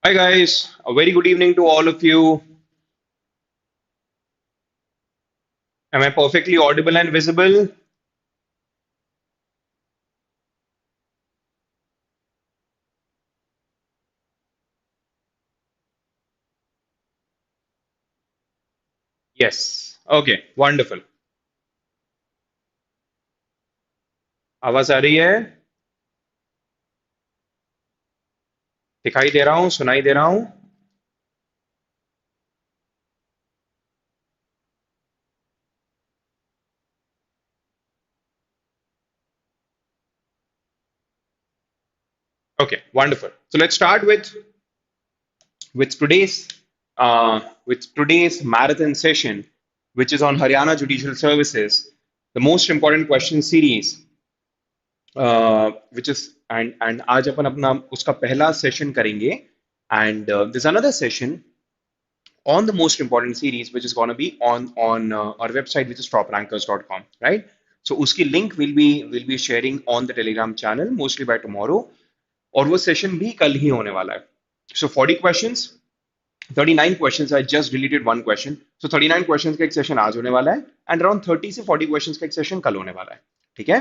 Hi guys, a very good evening to all of you. Am I perfectly audible and visible? Yes. Okay, wonderful. आवाज आ रही है? दिखाई दे रहा हूँ, सुनाई दे रहा हूँ? Okay, wonderful. So let's start with today's marathon session, which is on Haryana Judicial Services, the most important question series, which is and आज अपन अपना उसका पहला सेशन करेंगे and there's another session on the most important series, which is going to be on our website, which is toprankers.com, right? So uski link will be sharing on the Telegram channel mostly by tomorrow, और वो session भी कल ही होने वाला है. So 40 questions, 39 questions. I just deleted one question. So 39 questions का एक session आज होने वाला है and around 30 से 40 questions का एक सेशन कल होने वाला है. ठीक है?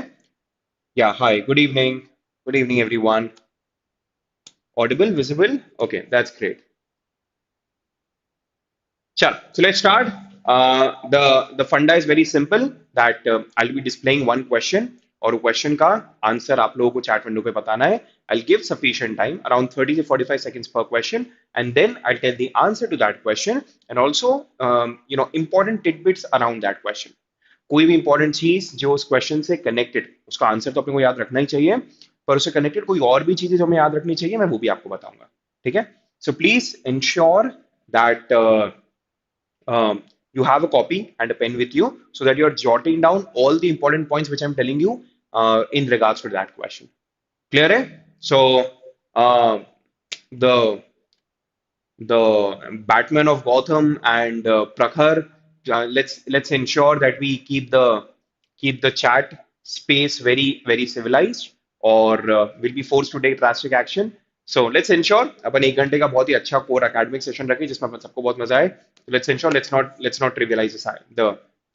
Yeah. Hi. Good evening. Good evening, everyone. Audible, visible? Okay, that's great. Sure. So let's start. The funda is very simple that I'll be displaying one question और क्वेश्चन का आंसर आप लोगों को चैट विंडो पे बताना है. I'll give sufficient time, around 30 to 45 seconds per question, and then I'll tell the answer to that question and also important tidbits around that question. कोई भी इंपॉर्टेंट चीज जो उस क्वेश्चन से कनेक्टेड, उसका आंसर तो अपने को याद रखना ही चाहिए, पर उससे कनेक्टेड कोई और भी चीजें जो हमें याद रखनी चाहिए, मैं वो भी आपको बताऊंगा. ठीक है? So please ensure that you have a copy and a pen with you so that you're jotting down all the important points which I'm telling you in regards to that question. Clear? Hai? So, the Batman of Gotham and Prakhar, let's ensure that we keep the chat space very civilized, or will be forced to take drastic action. So let's ensure अपन एक घंटे का बहुत ही अच्छा core academic session रखें जिसमें अपन सबको बहुत मजा आए. Let's ensure let's not trivialize the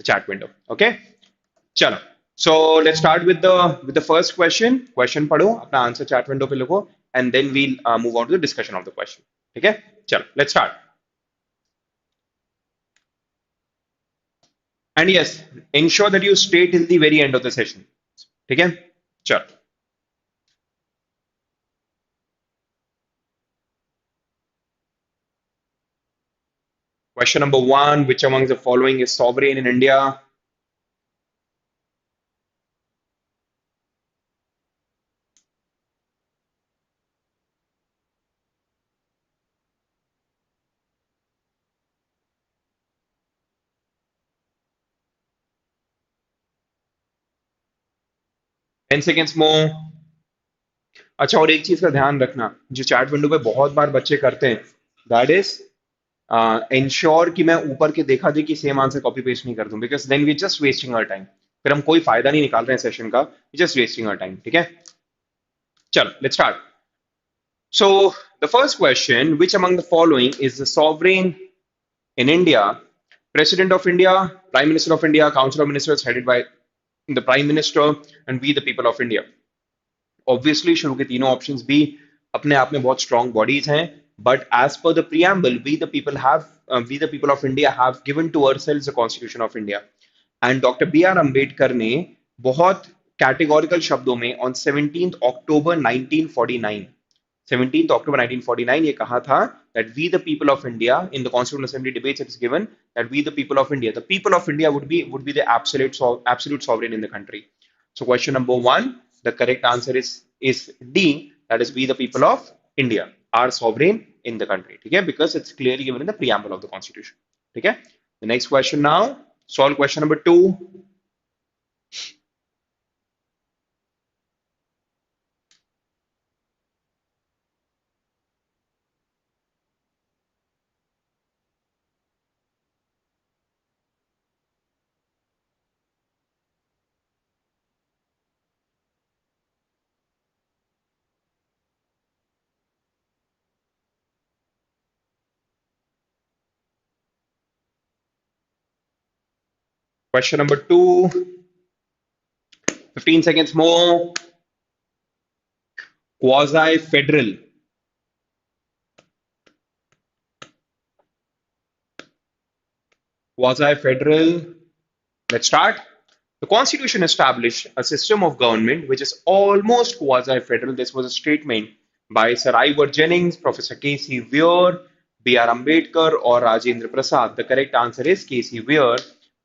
chat window. Okay? चलो. So let's start with the first question. Question पढ़ो, अपना आंसर chat window पे लिखो, and then we'll move on to the discussion of the question. ठीक है? चलो, let's start. And yes, ensure that you stay till the very end of the session. ठीक है? चलो. Question number one: which among the following is sovereign in India? Ten seconds more. अच्छा, और एक चीज का ध्यान रखना जो चैट विंडो पे बहुत बार बच्चे करते हैं, दैट इज इंश्योर कि मैं ऊपर के देखा देखी सेम आंसर कॉपी पेस्ट नहीं कर दूं, because then we just wasting our time. फिर हम कोई फायदा नहीं निकाल रहे हैं सेशन का, जस्ट वेस्टिंग आवर टाइम. ठीक है? चलो, let's start. So the first question: which among the following is the sovereign in India? President of India, Prime Minister of India, Council of Ministers headed by the Prime Minister, and we the people of India. Obviously शुरू के तीनों options भी अपने आप में बहुत strong bodies हैं, but as per the preamble, we the people of India have given to ourselves the Constitution of India. And Dr. B.R. Ambedkar ने बहुत कैटेगोरिकल शब्दों में on 17th October 1949, 17th October 1949 ये कहा था that we the people of India, in the Constitutional Assembly debates it is given that we the people of India, the people of India would be the absolute sovereign in the country. So question number one, the correct answer is D, that is we the people of India are sovereign in the country. Okay, because it's clearly given in the preamble of the Constitution. Okay, the next question now, solve question number two. Question number 2, 15 seconds more. Quasi-federal. Quasi-federal. Let's start. The Constitution established a system of government which is almost quasi-federal. This was a statement by Sir Ivor Jennings, Professor K.C. Weir, B.R. Ambedkar, or Rajendra Prasad. The correct answer is K.C. Weir.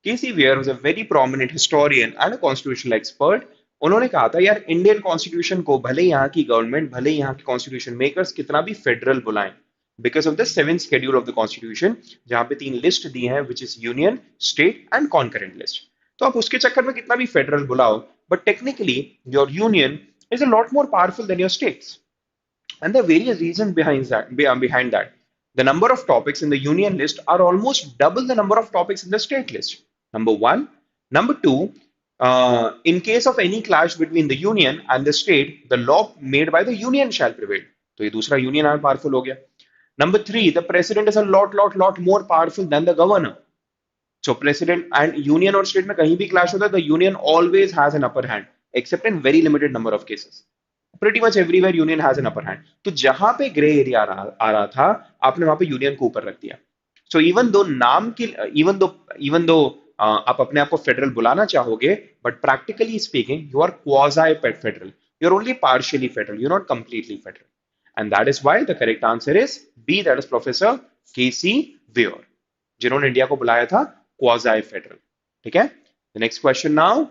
K.C. Weir was a very prominent historian and a constitutional expert. उन्होंने कहा था यार Indian constitution को भले यहाँ की government भले यहाँ के कॉन्स्टिट्यूशन मेकर्स कितना भी फेडरल बुलाएं because of the seventh schedule of the constitution जहां पे 3 लिस्ट दी हैं विच is union state and concurrent list तो आप उसके चक्कर में कितना भी फेडरल बुलाओ but technically your union is a lot more powerful than your states and there are various reasons behind that. The number of topics in the union list are almost double the number of topics in the state list. Number one. Number two, in case of any clash between the union and the state, the law made by the union shall prevail. तो ये दूसरा union और powerful हो गया. Number three, the president is a lot more powerful than the governor. So president and union और state में कहीं भी clash होता है, the union always has an upper hand, except in very limited number of cases. Pretty much everywhere union has an upper hand. तो जहां पे grey area आ रहा था आपने वहां पे यूनियन को ऊपर रख दिया. सो इवन दो नाम की इवन दो आप अपने आप को फेडरल बुलाना चाहोगे but practically speaking you are quasi federal you are only partially federal you are not completely federal and that is why the correct answer is B that is professor K C Wheare जिन्होंने India को बुलाया था quasi federal. ठीक है. The next question now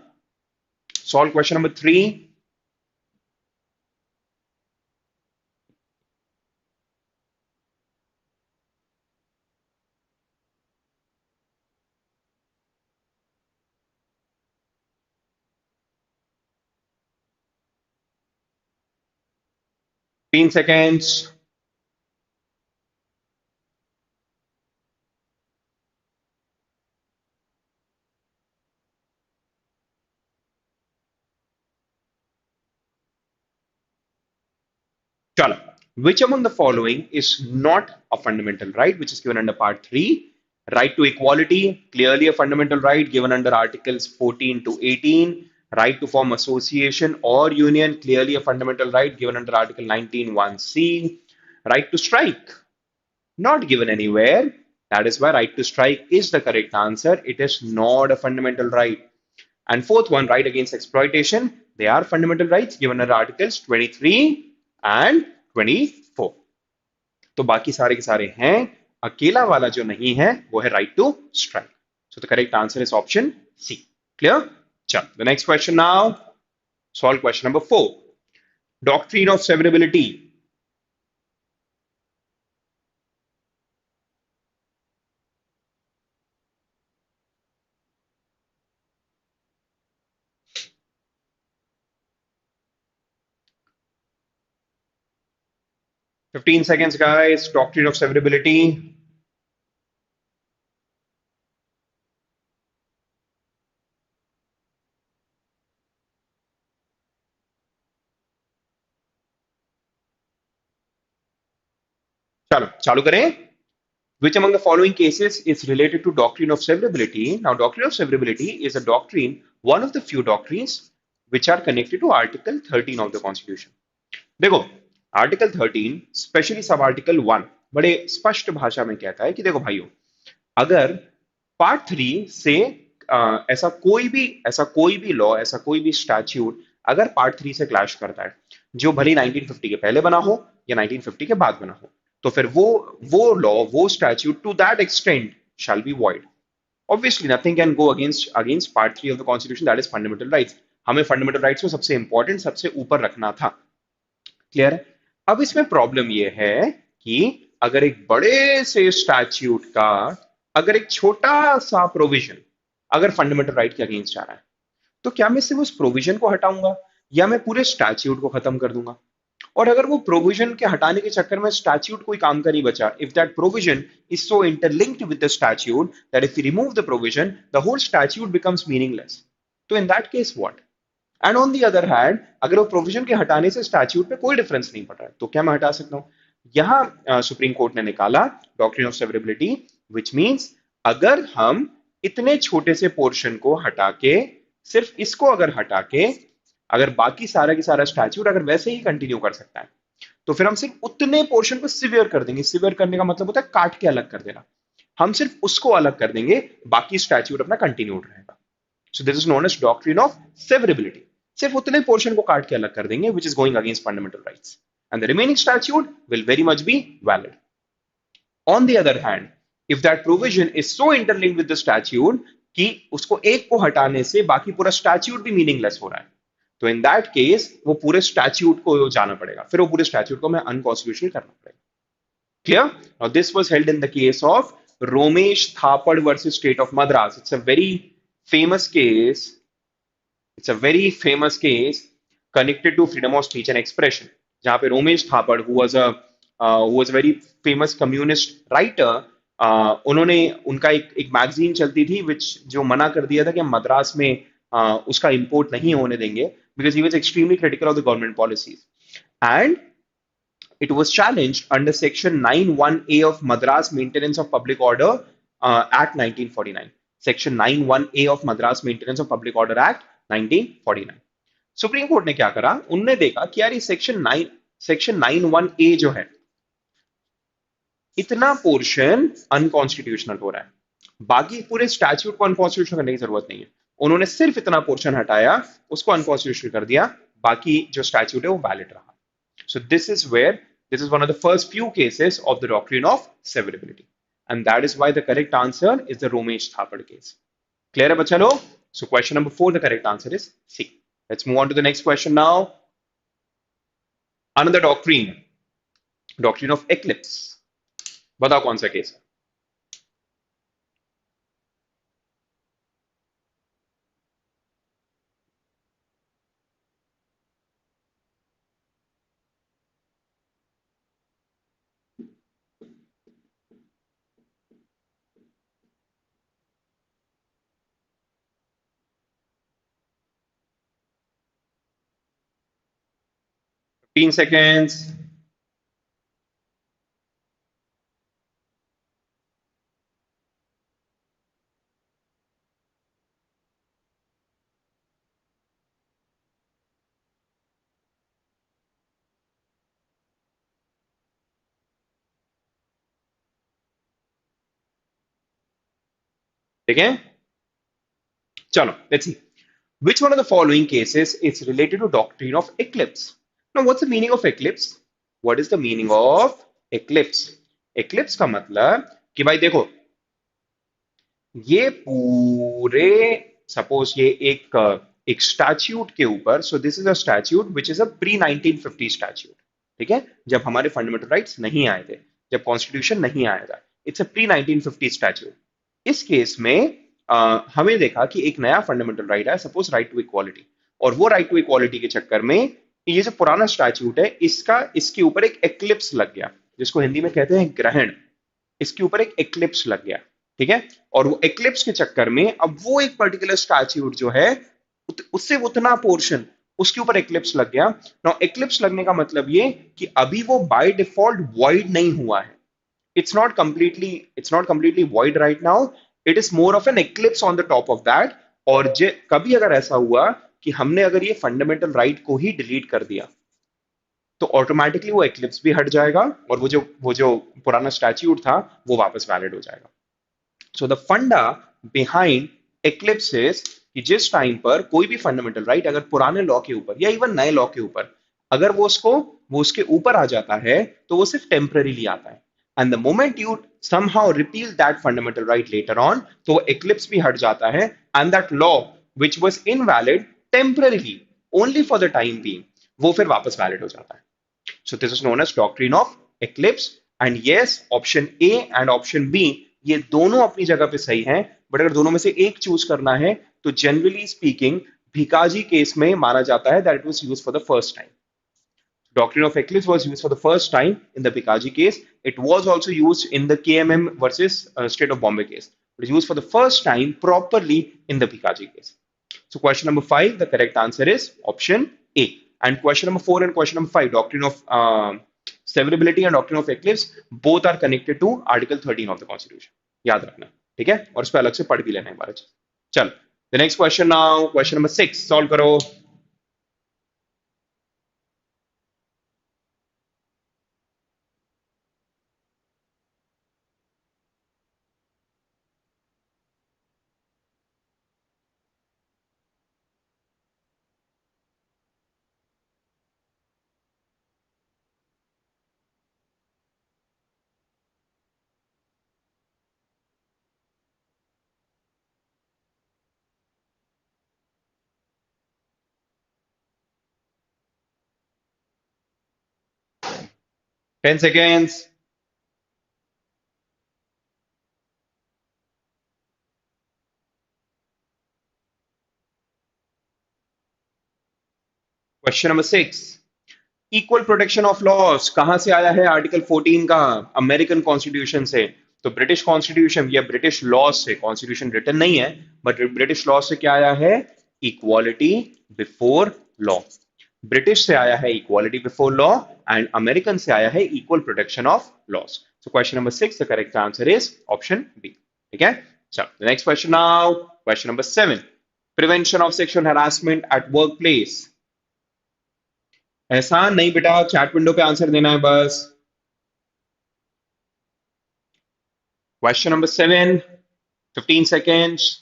solve question number 3. 15 seconds. Chala. Which among the following is not a fundamental right, which is given under Part 3? Right to equality, clearly a fundamental right given under Articles 14 to 18. Right to form association or union, clearly a fundamental right given under Article 19(1)(c). Right to strike, not given anywhere. That is why right to strike is the correct answer. It is not a fundamental right. And fourth one, right against exploitation. They are fundamental rights given under Articles 23 and 24. तो बाकी सारे के सारे हैं. अकेला वाला जो नहीं है वो है right to strike. So the correct answer is option C. Clear? Chal. The next question now. Solve question number 4. Doctrine of severability. Fifteen seconds, guys. Doctrine of severability. चलो चालू करें. Which among the following cases is related to doctrine of severability? Now, doctrine of severability is a doctrine, one of the few doctrines which are connected to Article 13 of the Constitution. देखो, Article 13, specially sub article 1 बड़े स्पष्ट भाषा में कहता है कि देखो भाइयों, अगर पार्ट 3 से ऐसा कोई भी लॉ, ऐसा कोई भी स्टैट्यूट अगर पार्ट 3 से क्लैश करता है, जो भले 1950 के पहले बना हो या 1950 के बाद बना हो, तो फिर वो लॉ, वो statute to that extent shall be void. Obviously, nothing can go against part 3 of the Constitution, that is fundamental rights. हमें fundamental rights को सबसे important, सबसे ऊपर रखना था. क्लियर है. अब इसमें प्रॉब्लम ये है कि अगर एक बड़े से स्टैट्यूट का अगर एक छोटा सा प्रोविजन अगर फंडामेंटल राइट के अगेंस्ट जा रहा है, तो क्या मैं सिर्फ उस प्रोविजन को हटाऊंगा या मैं पूरे स्टैट्यूट को खत्म कर दूंगा? और अगर वो प्रोविजन के हटाने के चक्कर में स्टैट्यूट कोई काम का नहीं बचा, if that provision is so interlinked with the statute that if you remove the provision the whole statute becomes meaningless, तो in that case what? And on the other hand, अगर वो प्रोविजन के हटाने से स्टैट्यूट पे कोई difference नहीं पड़ रहा है, तो क्या मैं हटा सकता हूं? यहां सुप्रीम कोर्ट ने निकाला doctrine of severability, which means अगर हम इतने छोटे से पोर्शन को हटा के, सिर्फ इसको अगर हटा के, अगर बाकी सारा की सारा स्टैच्यूट अगर वैसे ही कंटिन्यू कर सकता है, तो फिर हम सिर्फ उतने पोर्शन को सिवियर कर देंगे। सिवियर करने का मतलब होता है काट के अलग कर देना। हम सिर्फ उसको अलग कर देंगे, बाकी स्टैच्यूट अपना कंटिन्यूड रहेगा। So this is known as doctrine of severability. सिर्फ उतने पोर्शन को काट के अलग कर देंगे which is going against fundamental rights, and the remaining statute will very much be valid. On the other hand, if that provision is so interlinked with the statute कि उसको एक को हटाने से बाकी पूरा स्टैच्यूट भी मीनिंगलेस हो रहा है, तो इन दैट केस वो पूरे स्टैच्यूट को जाना पड़ेगा, फिर वो पूरे स्टैच्यूट को हमें अनकॉन्स्टिट्यूशनल करना पड़ेगा। Clear? Now this was held in the case of Romesh Thapad versus State of Madras. It's a very famous case. It's a very famous case connected to freedom of speech and expression. जहाँ पे Romesh थापड़ who was a very famous communist writer, उन्होंने उनका एक magazine चलती थी विच जो मना कर दिया था कि हम मद्रास में उसका इंपोर्ट नहीं होने देंगे, because he was extremely critical of the government policies, and it was challenged under Section 91A of Madras Maintenance of Public Order Act 1949. Section 91A of Madras Maintenance of Public Order Act 1949. Supreme court ने क्या करा, उनने देखा कि यार ये section 91A जो है, इतना पोर्शन अनकॉन्स्टिट्यूशनल हो रहा है, बाकी पूरे स्टैच्यूट को अनकॉन्स्टिट्यूशनल करने की जरूरत नहीं है। उन्होंने सिर्फ इतना पोर्शन हटाया, उसको अनकॉन्स्टिट्यूशनल कर दिया, बाकी जो स्टैच्यूट है वो वैलिड रहा। So this is one of the first few cases of the doctrine of severability, and that is why the correct answer is the Romesh Thapad case. Clear hai bacha log? So question number 4, the correct answer is C. Let's move on to the next question now. Another doctrine of eclipse. बताओ कौन सा case है? तीन seconds. ठीक है, चलो let's see. Which one of the following cases is related to doctrine of eclipse? Now, what's the meaning of eclipse? What is the meaning of eclipse? Eclipse का मतलब कि भाई देखो, ये पूरे, सपोज ये एक स्टैच्यूट के ऊपर, सो this is a statute which is a pre 1950 statute, ठीक है, जब हमारे फंडामेंटल राइट्स नहीं आए थे, जब कॉन्स्टिट्यूशन नहीं आया था, इट्स अ प्री 1950 स्टैच्यूट। इस केस में हमें देखा कि एक नया फंडामेंटल राइट है, सपोज राइट टू इक्वालिटी, और वो राइट टू इक्वालिटी के चक्कर में ये जो पुराना स्टैच्यूट है, इसके ऊपर एक एक्लिप्स लग गया, जिसको हिंदी में कहते हैं ग्रहण। इसके ऊपर एक एक्लिप्स लग गया, ठीक है, और वो एक्लिप्स के चक्कर में अब वो एक पर्टिकुलर स्टैच्यूट जो है, उससे उतना पोर्शन उसके ऊपर एक्लिप्स लग गया। नाउ एक्लिप्स लगने का मतलब ये कि अभी वो बाय डिफॉल्ट वॉइड नहीं हुआ है, it's not completely void right now, it is more of an eclipse on the top of that. और कभी अगर ऐसा हुआ कि हमने अगर ये फंडामेंटल राइट को ही डिलीट कर दिया, तो ऑटोमेटिकली वो एक्लिप्स भी हट जाएगा, और वो जो पुराना स्टैच्यूट था वो वापस वैलिड हो जाएगा। सो द फंडा बिहाइंड एक्लिप्सिस कि जिस टाइम पर कोई भी फंडामेंटल राइट अगर पुराने लॉ के ऊपर या इवन नए लॉ के ऊपर अगर वो उसके ऊपर आ जाता है, तो वो सिर्फ टेम्पररीली आता है, and the moment you somehow repeal that fundamental right later on, तो eclipse भी हट जाता है, and that law which was invalid temporarily only for the time being, वो फिर वापस valid हो जाता है। So this is known as doctrine of eclipse, and yes, option A and option B ये दोनों अपनी जगह पे सही हैं, बट अगर दोनों में से एक चूज करना है तो जनरली स्पीकिंग भिकाजी केस में माना जाता है that it was used for the first time. Doctrine of eclipse was used for the first time in the Bikaji case. It was also used in the KMM versus State of Bombay case. It was used for the first time properly in the Bikaji case. So question number 5, the correct answer is option A. And question number 4 and question number 5, doctrine of severability and doctrine of eclipse, both are connected to Article 13 of the Constitution. याद रखना. ठीक है, और उस पर अलग से पढ़ भी लेना एक बार। चल, the next question now, question number 6 solve करो। 10 seconds। Question number 6, equal protection of loss कहां से आया है? आर्टिकल 14 का, अमेरिकन कॉन्स्टिट्यूशन से। तो ब्रिटिश कॉन्स्टिट्यूशन या ब्रिटिश लॉ से, कॉन्स्टिट्यूशन रिटन नहीं है, बट ब्रिटिश लॉ से क्या आया है? Equality before law. ब्रिटिश से आया है equality before law, and American से आया है equal protection of laws. So question number 6, the correct answer is option B. ठीक है, चलो next question now, question number 7, prevention of sexual harassment at workplace. एहसान नहीं बेटा, चैट विंडो पे आंसर देना है बस। Question number 7, 15 seconds।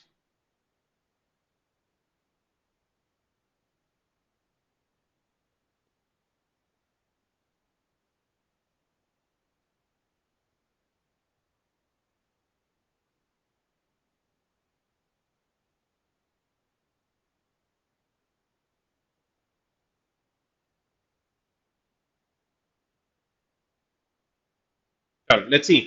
Let's see.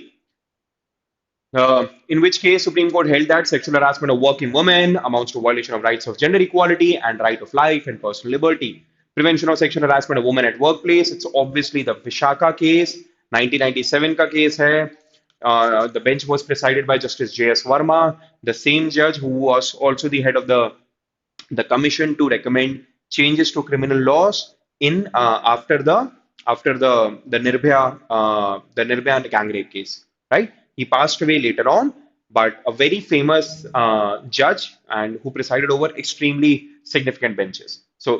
In which case, Supreme Court held that sexual harassment of working women amounts to violation of rights of gender equality and right of life and personal liberty. Prevention of sexual harassment of women at workplace. It's obviously the Vishaka case, 1997 का case है. The bench was presided by Justice J.S. Verma, the same judge who was also the head of the commission to recommend changes to criminal laws in after the Nirbhaya gang rape case, right? He passed away later on, but a very famous judge and who presided over extremely significant benches. So,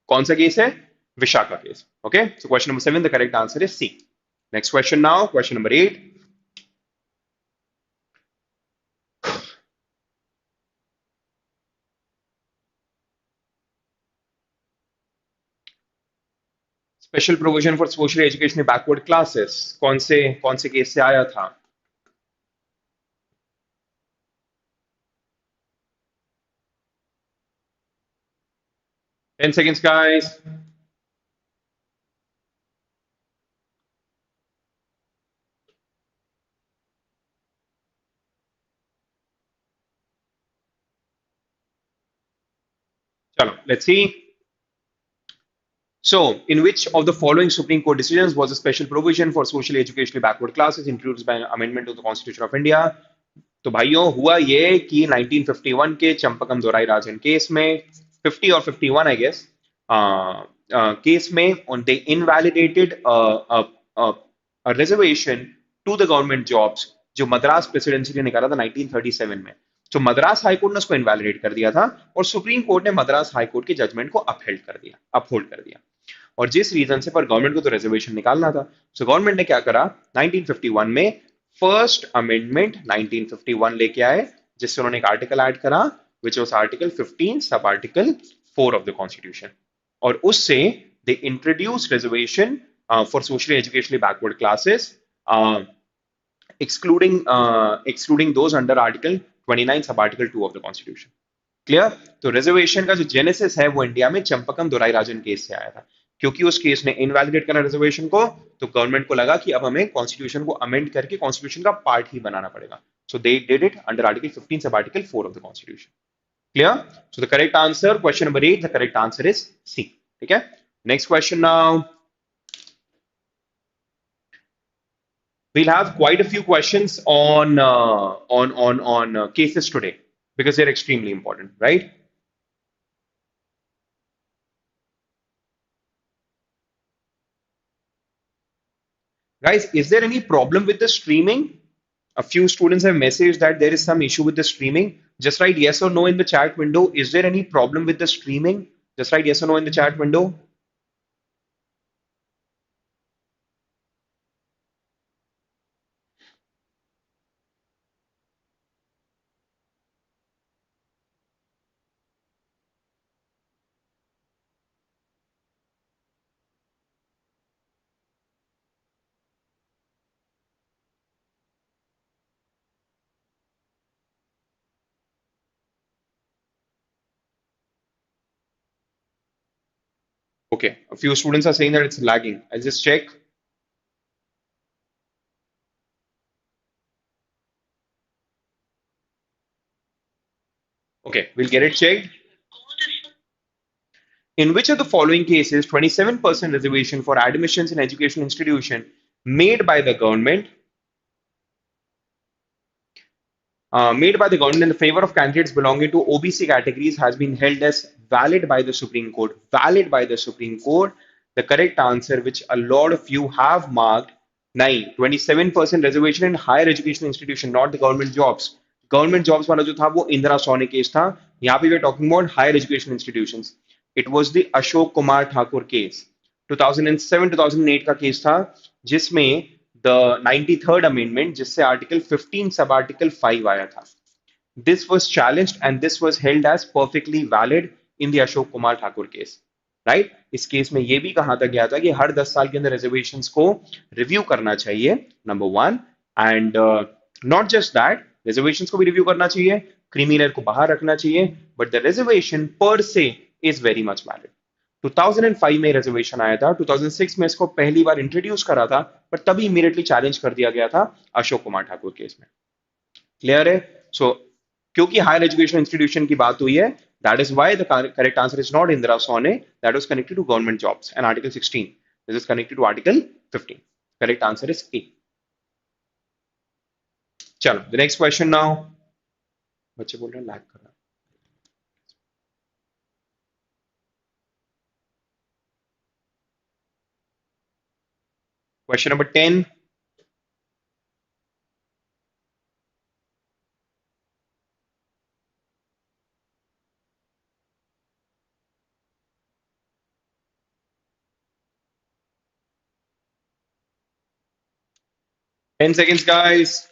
कौन सा case है? Vishakha case. Okay, so question number 7, the correct answer is C. Next question now, question number 8. Special provision for social education backward classes कौन से case से आया था? 10 seconds, guys. Chalo, let's see. So, in which of the following Supreme Court decisions was a special provision for socially educationally backward classes introduced by an amendment to the Constitution of India? तो भाइयों हुआ ये कि 1951 के चंपकम दोराई राजन case में, 50 और 51 आई guess, case में they invalidated reservation to the government jobs जो मद्रास प्रेसिडेंसी ने निकाला था 1937 में। तो मद्रास हाईकोर्ट ने उसको इनवैलिडेट कर दिया था और सुप्रीम कोर्ट ने मद्रास हाईकोर्ट के जजमेंट को अपहोल्ड कर दिया। और जिस रीजन से पर गवर्नमेंट को तो रिजर्वेशन निकालना था, सो गवर्नमेंट ने क्या करा, 1951 में फर्स्ट अमेंडमेंट 1951 लेके आए, जिससे उन्होंने एक आर्टिकल ऐड करा which was article 15 sub article 4 of the constitution, और उससे they introduce reservation for socially educationally backward classes, excluding those under article 29 sub article 2 of the constitution. Clear? तो रिजर्वेशन का जो जेनेसिस है वो इंडिया में चंपकम दोराई राजन case से आया था, क्योंकि उस केस ने इनवैलिडेट करा रिजर्वेशन को, तो गवर्नमेंट को लगा कि अब हमें कॉन्स्टिट्यूशन को अमेंड करके कॉन्स्टिट्यूशन का पार्ट ही बनाना पड़ेगा। So they did it under article 15 sub article 4 of the constitution. Clear? So the correct answer, question number 8, the correct answer is C. ठीक है, next question now, we'll have quite a few questions on cases today because they're extremely important, right? Guys, is there any problem with the streaming? A few students have messaged that there is some issue with the streaming. Just write yes or no in the chat window. Is there any problem with the streaming? Just write yes or no in the chat window. Okay, a few students are saying that it's lagging. I'll just check. Okay, we'll get it checked. In which of the following cases 27% reservation for admissions in education institution made by the government made by the government in the favor of candidates belonging to OBC categories has been held as valid by the Supreme Court. Valid by the Supreme Court. The correct answer, which a lot of you have marked, 9. 27% reservation in higher education institution, not the government jobs. Government jobs वाला जो था वो Indira Soni case था. यहाँ पे we are talking about higher education institutions. It was the Ashok Kumar Thakur case. 2007-2008 का case था जिसमें द 93rd अमेंडमेंट जिससे आर्टिकल 15 सब आर्टिकल 5 आया था. This was challenged and this was held as perfectly valid in the Ashok Kumar Thakur case. Right, इस case में यह भी कहा था गया था कि हर 10 साल के अंदर रिजर्वेशंस को रिव्यू करना चाहिए, number one. And not just that, reservations को भी रिव्यू करना चाहिए, क्रिमिनल को बाहर रखना चाहिए, बट द रिजर्वेशन पर से इज वेरी मच वैलिड. 2005 में रिजर्वेशन आया था, 2006 में इसको पहली बार इंट्रोड्यूस करा था, पर तभी इमीडिएटली चैलेंज कर दिया गया था अशोक कुमार ठाकुर केस में. क्लियर है? सो क्योंकि हायर एजुकेशन इंस्टीट्यूशन की बात हुई है, that is why the correct answer is not Indira Sawhney, that was connected to government jobs and article 16. This is connected to article 15. Correct answer is A. चलो द नेक्स्ट क्वेश्चन नाउ. बच्चे बोल रहे हैं lag कर रहा है. Question number 10. 10 seconds guys.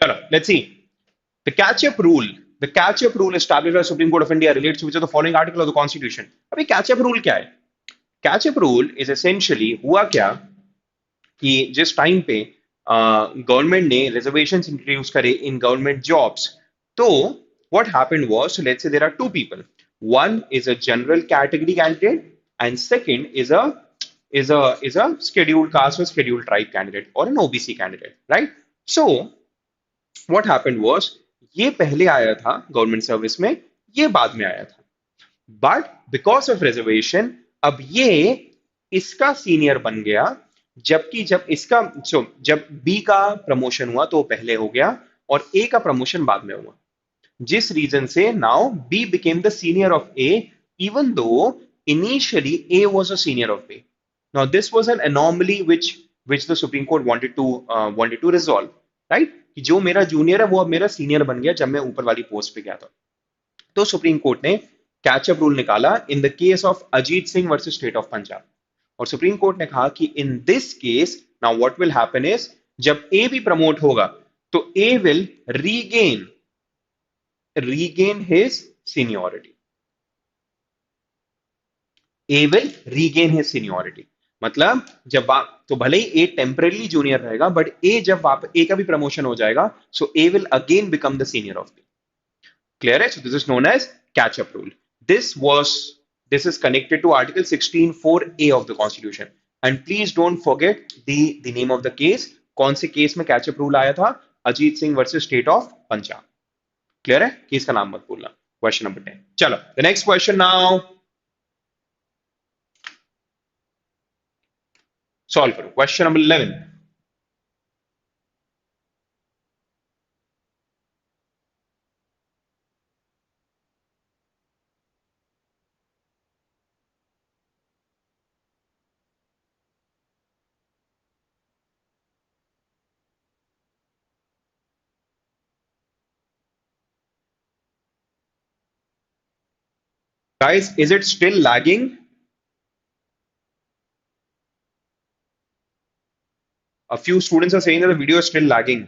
चलो let's C. The catch-up rule, the catch-up rule established by the Supreme Court of India relates to which of the following article of the Constitution? अभी catch-up rule क्या है? Catch-up rule is essentially हुआ क्या कि जिस time पे government ने reservation introduce करे इन गवर्नमेंट जॉब्स, तो what happened was, so let's say there are two people. One is a general category candidate, and second is a scheduled caste or scheduled tribe candidate or an OBC candidate, right? So what happened was, ये पहले आया था government service में, ये बाद में आया था, बट बिकॉज ऑफ रिजर्वेशन अब ये इसका सीनियर बन गया, जबकि जब इसका जब बी का प्रमोशन हुआ तो वो पहले हो गया और ए का प्रमोशन बाद में हुआ, जिस रीजन से now B became the senior of A even though initially A was a senior of B. Now this was an anomaly which the Supreme Court wanted to resolve, right? कि जो मेरा junior है वो अब मेरा senior बन गया जब मैं ऊपर वाली पोस्ट पे गया था. तो सुप्रीम कोर्ट ने कैचअप रूल निकाला in the case of Ajit Singh versus state of Punjab. और सुप्रीम कोर्ट ने कहा कि in this case now what will happen is, जब ए भी प्रमोट होगा तो A will regain his seniority. A will regain his seniority मतलब जब आप तो भले ही ए टेम्पररी जूनियर रहेगा, बट ए जब आप ए का भी प्रमोशन हो जाएगा, सो A will again become the senior of B. Clear है? So this is known as catch-up rule. This is connected to Article 16(4)(a) of the Constitution. And please don't forget the name of the case. कौन से case में catch-up rule आया था? Ajit Singh versus state of Punjab. Clear है? Case का नाम मत भूलना. Question number 10. चलो, the next question now. Solve करो question number 11. Guys, is it still lagging? A few students are saying that the video is still lagging.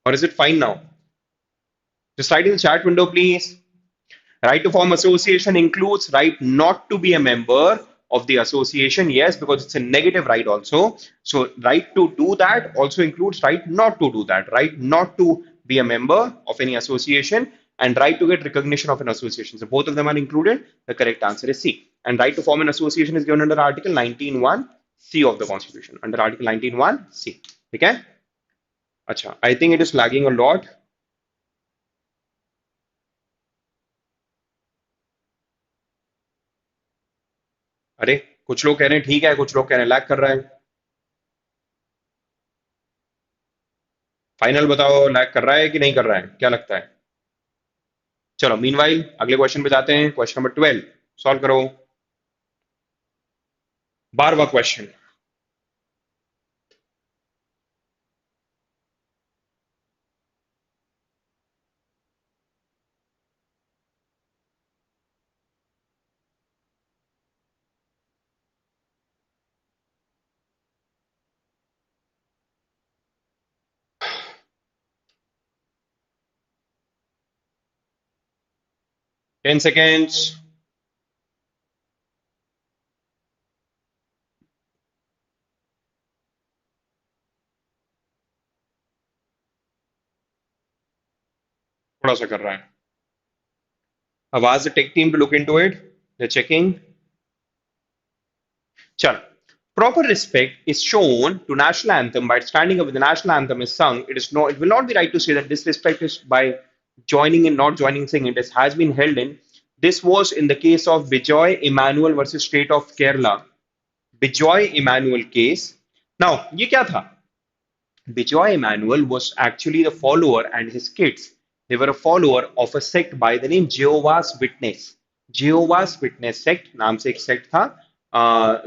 Or is it fine now? Just write in the chat window, please. Right to form association includes right not to be a member of the association. Yes, because it's a negative right also. So right to do that also includes right not to do that. Right not to be a member of any association and right to get recognition of an association. So both of them are included. The correct answer is C. And right to form an association is given under Article 19(1) C of the Constitution. Under Article 19(1) C. Okay? Acha, I think it is lagging a lot. अरे कुछ लोग कह रहे हैं ठीक है, कुछ लोग कह रहे हैं लैग कर रहा है. फाइनल बताओ, लैग कर रहा है कि नहीं कर रहा है, क्या लगता है? चलो मीनवाइल अगले क्वेश्चन पे जाते हैं. क्वेश्चन नंबर 12 सॉल्व करो. 12वां क्वेश्चन. Ten seconds. थोड़ा सा कर रहा है. अब आज the tech team to look into it. They checking. चलो. Proper respect is shown to national anthem by standing up when the national anthem is sung. It will not be right to say that disrespect is by joining in, not joining singing. It has been held in. This was in the case of Bijoy Emmanuel versus State of Kerala. Bijoy Emmanuel case. Now, ये क्या था? Bijoy Emmanuel was actually the follower and his kids. They were a follower of a sect by the name Jehovah's Witness. Jehovah's Witness sect नाम से एक sect था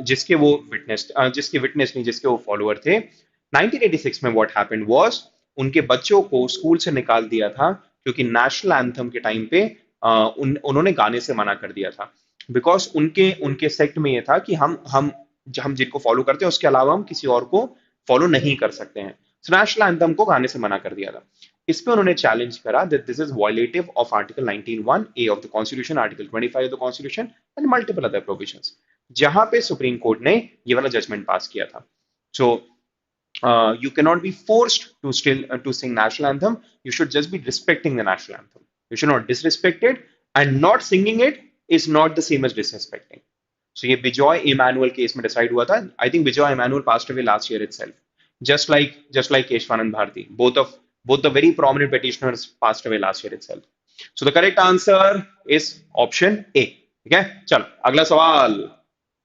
जिसके वो witness नहीं जिसके वो फॉलोअर थे. 1986 में व्हाट हैपेंड वाज उनके बच्चों को स्कूल से निकाल दिया था क्योंकि नेशनल एंथम के टाइम पे उन्होंने गाने से मना कर दिया था. बिकॉज उनके उनके सेक्ट में ये था कि हम जिनको फॉलो करते हैं उसके अलावा हम किसी और को फॉलो नहीं कर सकते हैं. सो नेशनल एंथम को गाने से मना कर दिया था. इस पे उन्होंने चैलेंज करा that this is violative of article 19(1) A of the constitution, article 25 of the constitution and multiple other provisions. जहां पे सुप्रीम कोर्ट ने ये वाला जजमेंट पास किया था. सो you cannot be forced to still to sing national anthem. You should just be respecting the national anthem. You should not disrespect it, and not singing it is not the same as disrespecting. So ये Bijoy Emmanuel case में decide हुआ था. I think Bijoy Emmanuel passed away last year itself. Just like Keshwanand Bharti. Both the very prominent petitioners passed away last year itself. So the correct answer is option A. ठीक है? चलो अगला सवाल.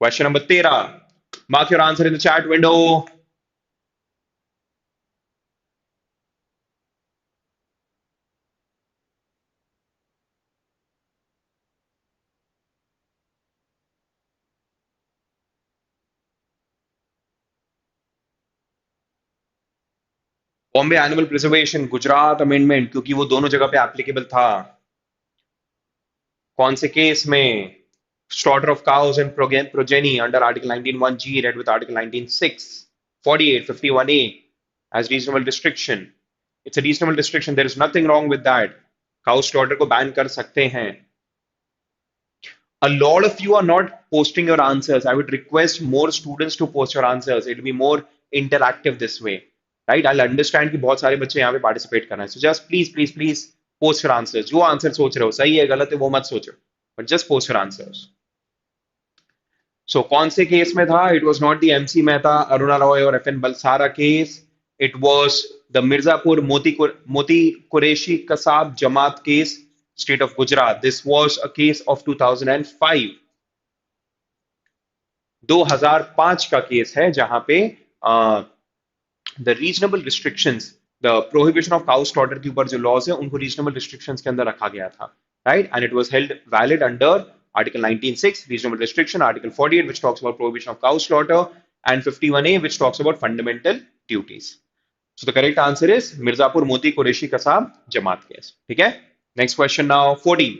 Question number 13. Mark your answer in the chat window. Bombay animal preservation, Gujarat amendment, क्योंकि वो दोनों जगह पे एप्लीकेबल था. कौन से केस में? Slaughter of cows and progeny under Article 19(1)(g) read with Article 19(6), 48, 51A as reasonable restriction. It's a reasonable restriction. There is nothing wrong with that. Cow slaughter को बैन कर सकते हैं? A lot of you are not posting your answers. I would request more students to post your answers. It will be more interactive this way, right? I'll understand कि बहुत सारे बच्चे यहाँ पे participate कर रहे हैं. So just please, please, please post your answers. जो आंसर सोच रहे हो सही है गलत है वो मत सोचो, but just post your answers. So कौन से केस में था? It was not the MC Mehta, Aruna Roy और FN Balsara case. It was the Mirzapur Moti Qureshi Kasab Jamaat case, state of Gujarat. This was a case of 2005. 2005 का case है जहां पे the reasonable restrictions, the prohibition of cow slaughter के ऊपर जो laws है उनको रीजनेबल रिस्ट्रिक्शंस के अंदर रखा गया था, right? And it was held valid under article 196 reasonable restriction, article 48 which talks about prohibition of cow slaughter, and 51A which talks about fundamental duties. So the correct answer is Mirzapur Moti Qureshi Kasab Jamaat case. ठीक है? Next question now, 14.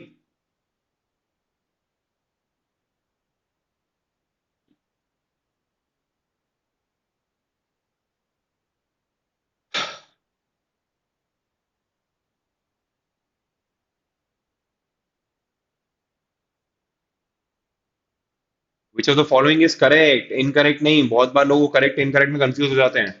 Which of the following is correct? Incorrect नहीं, बहुत बार लोग correct incorrect में confuse हो जाते हैं.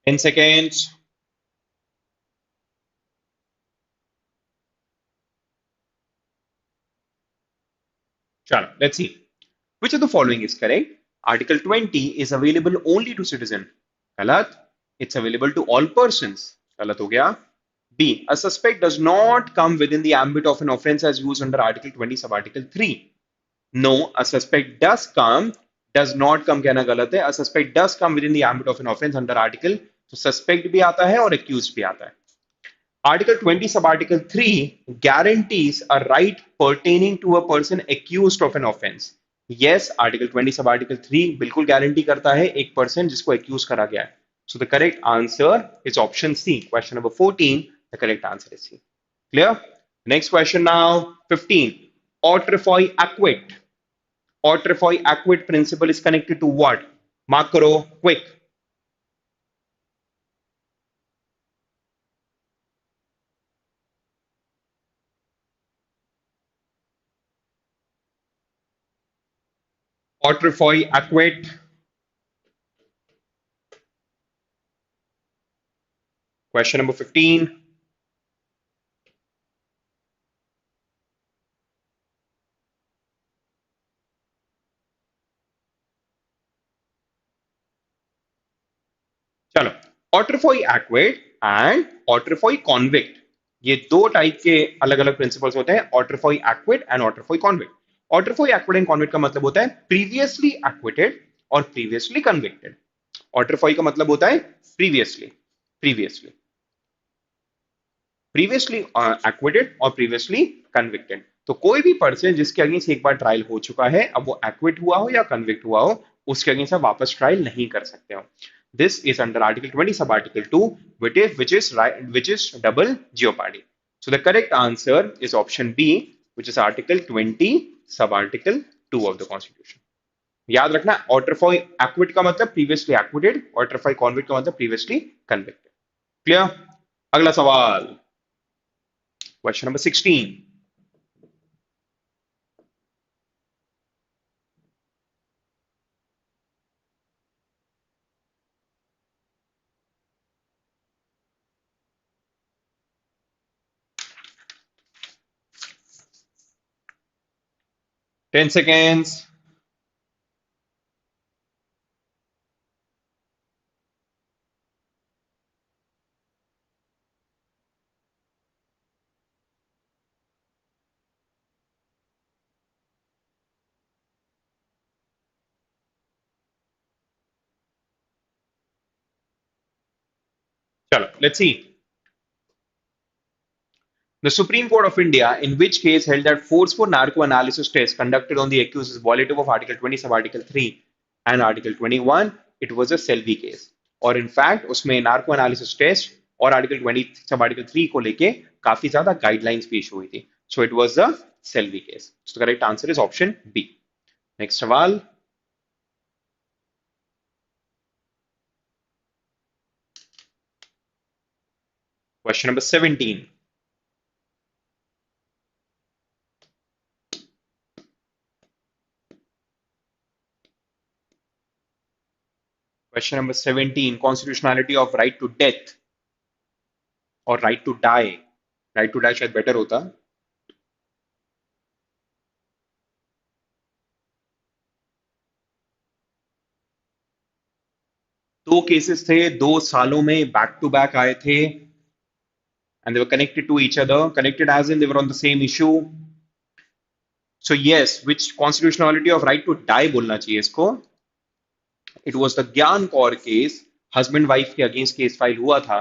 10 seconds. Chalo, let's see. Which of the following is correct? Article 20 is available only to citizen. Galat. It's available to all persons. Galat ho gaya. B. A suspect does not come within the ambit of an offence as used under Article 20 sub Article 3. No, a suspect does come, does not come कहना गलत है. A suspect does come within the ambit of an offence under article. तो suspect भी आता है और accused भी आता है. Article 20 sub Article 3 guarantees a right pertaining to a person accused of an offence. Yes, Article 20 sub Article 3 बिल्कुल guarantee करता है एक person जिसको accuse करा गया है. So the correct answer is option C. Question number 14, the correct answer is C. Clear? Next question now, 15. Autrefoy acquit. Autrefoy acquit principle is connected to what? Mark karo, quick. Autrefoy acquit. Question number 15. चलो, ऑट्रफॉय एक्वेट and autrefois convict, ये दो type के अलग अलग principles होते हैं, autrefois acquit and autrefois convict. Autrefois acquit and convict का मतलब होता है प्रीवियसली एक्विटेड और प्रीवियसली कन्विक्टेड. ऑट्रफॉय का मतलब होता है प्रीवियसली, प्रीवियसली, प्रीवियसली एक्विटेड और प्रीवियसली कन्विक्टेड. तो कोई भी पर्सन जिसके अगेंस्ट एक बार ट्रायल हो चुका है, अब वो एक्विट हुआ हो या कन्विक्ट हुआ हो, उसके अगेंस्ट आप वापस ट्रायल नहीं कर सकते हो. This is under Article 20 sub Article 2, which is double jeopardy. So the correct answer is option B, which is Article 20 sub Article 2 of the Constitution. याद रखना, ऑट्रफॉय एक्विट का मतलब प्रीवियसली एक्विटेड, ऑट्रफॉय कॉन्विक्ट का मतलब प्रीवियसली कन्विक्टेड. क्लियर? अगला सवाल, question number 16. 10 seconds. चलो, let's see. The Supreme Court of India, in which case held that forceful narco-analysis tests conducted on the accused is violative of Article 20, Sub-Article 3 and Article 21, it was a Selvi case. और in fact उसमें narco analysis test और Article 20 Sub-Article 3 को लेके काफी ज्यादा guidelines पेश हुई थी. So it was a Selvi case. So the correct answer is option B. Next सवाल. Question number 17. Question number 17. Constitutionality of right to death or right to die. Right to die शायद better होता. दो cases थे, 2 सालों में back to back आए थे, and they were connected to each other, connected as in they were on the same issue. So yes, which constitutionality of right to die बोलना चाहिए इसको. It was the ज्ञान Kaur case, husband wife के against case file हुआ था,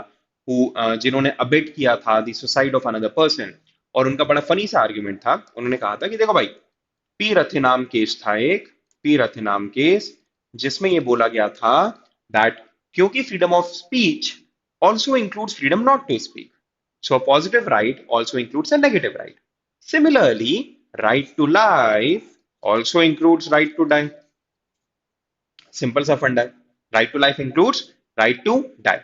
जिन्होंने abate किया था the suicide of another person. और उनका बड़ा फनी सा आर्ग्यूमेंट था. उन्होंने कहा था कि देखो भाई, पी रथिनाम केस था एक, पी रथिनाम केस, जिसमें ये बोला गया था दैट क्योंकि freedom of speech also includes freedom not to speak. So a positive right also includes a negative right. Similarly, right to life also includes right to die. Simple सा फंडा है. Right to life includes right to die.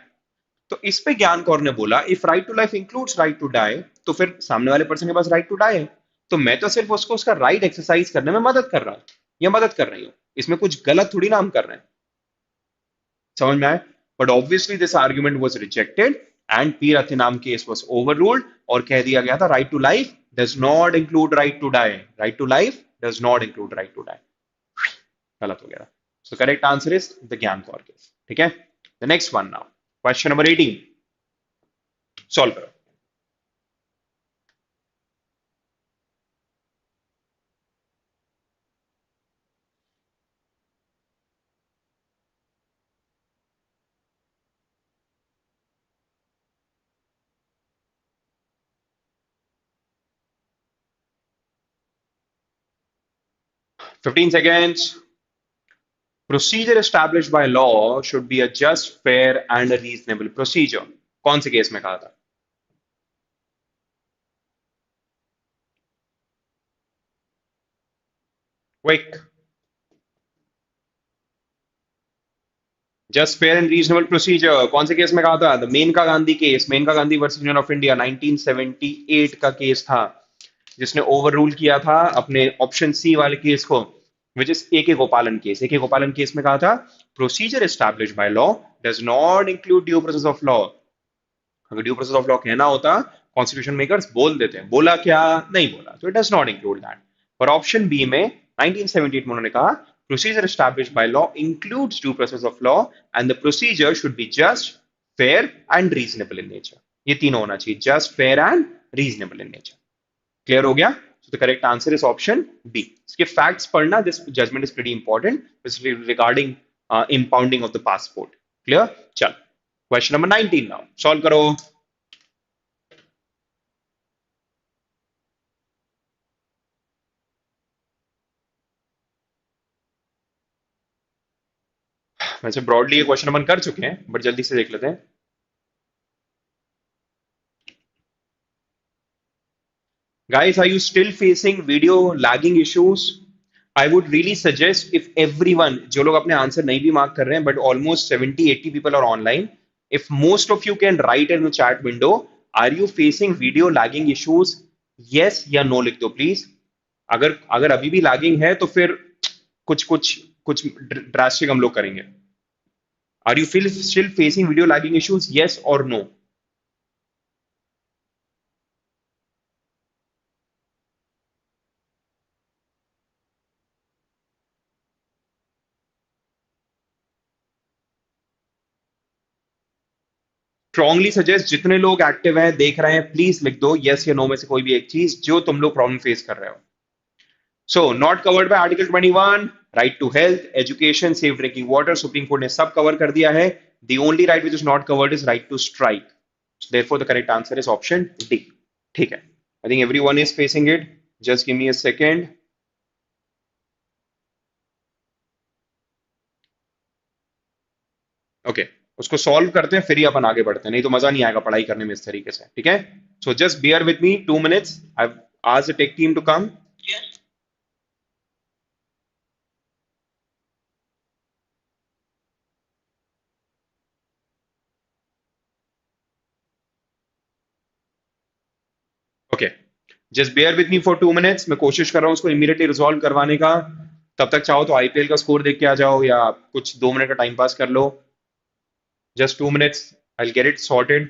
तो इस पे ज्ञान कौर ने बोला if right to life includes right to die, तो फिर सामने वाले पर्सन के पास राइट टू डाई है, तो मैं तो सिर्फ उसको उसका राइट एक्सरसाइज करने में मदद कर रहा हूं या मदद कर रही हूं. इसमें कुछ गलत थोड़ी ना हम कर रहे हैं. समझ में आए. But obviously this argument was rejected and P Rathinam case was overruled और कह दिया गया था right to life does not include right to die. Right to life does not include right to die. गलत हो गया. So correct answer is the ज्ञान Kaur case. ठीक है. The next one now. Question number 18. Solve करो. Fifteen seconds. Procedure established by law should be a just, fair and a reasonable procedure. कौन से case में कहा था? Quick. Just fair and reasonable procedure कौन से केस में कहा था? The Maneka Gandhi case. Maneka Gandhi versus union of India 1978 का केस था, जिसने ओवर रूल किया था अपने ऑप्शन सी वाले केस को, विच इज ए के गोपालन केस. ए के गोपालन केस में कहा था procedure establish by law does not include due process of law. अगर ड्यू प्रोसेस ऑफ लॉ कहना होता कॉन्स्टिट्यूशन मेकर्स बोल देते हैं, बोला क्या? नहीं बोला. तो it does not include that. पर ऑप्शन बी में 1978 में उन्होंने कहा procedure established by law includes due process of law and the procedure should be just, fair and reasonable in nature. ये तीनों होना चाहिए, just, fair and reasonable in nature. Clear हो गया? So the correct answer is option B. इसके facts पढ़ना, this judgment is pretty important, especially regarding impounding of the passport. Clear? चल. Question number 19 now. Solve करो. वैसे broadly ये question अपन कर चुके हैं, बट जल्दी से देख लेते हैं. Guys, are you still facing video lagging issues? I would really suggest if everyone, जो लोग अपने आंसर नहीं भी मार्क कर रहे हैं, but almost 70-80 people are online, if most of you can write in the chat window, are you facing video lagging issues? Yes या no लिख दो प्लीज. अगर अगर अभी भी lagging है तो फिर कुछ कुछ कुछ ड्रास्टिक हम लोग करेंगे. Are you still facing video lagging issues? Yes or no? Strongly suggest जितने लोग एक्टिव हैं देख रहे हैं प्लीज लिख दो यस या नो में से कोई भी एक चीज जो तुम लोग प्रॉब्लम फेस कर रहे हो. So not covered by article 21, right to health, education, safe drinking water, supreme court ने सब कवर कर दिया है. The only right which is not covered is right to strike. Therefore the correct answer is option D. ठीक है, I think everyone is facing it. Just give me a second. Okay, उसको solve करते हैं फिर ही अपन आगे बढ़ते हैं, नहीं तो मजा नहीं आएगा पढ़ाई करने में इस तरीके से, ठीक है। So just bear with me 2 minutes, I आज the tech team to come. Okay, just bear with me for 2 minutes, मैं कोशिश कर रहा हूँ उसको इमीडिएटली रिजॉल्व करवाने का। तब तक चाहो तो आईपीएल का स्कोर देख के आ जाओ, या कुछ 2 मिनट का टाइम पास कर लो। Just 2 minutes, I get it sorted.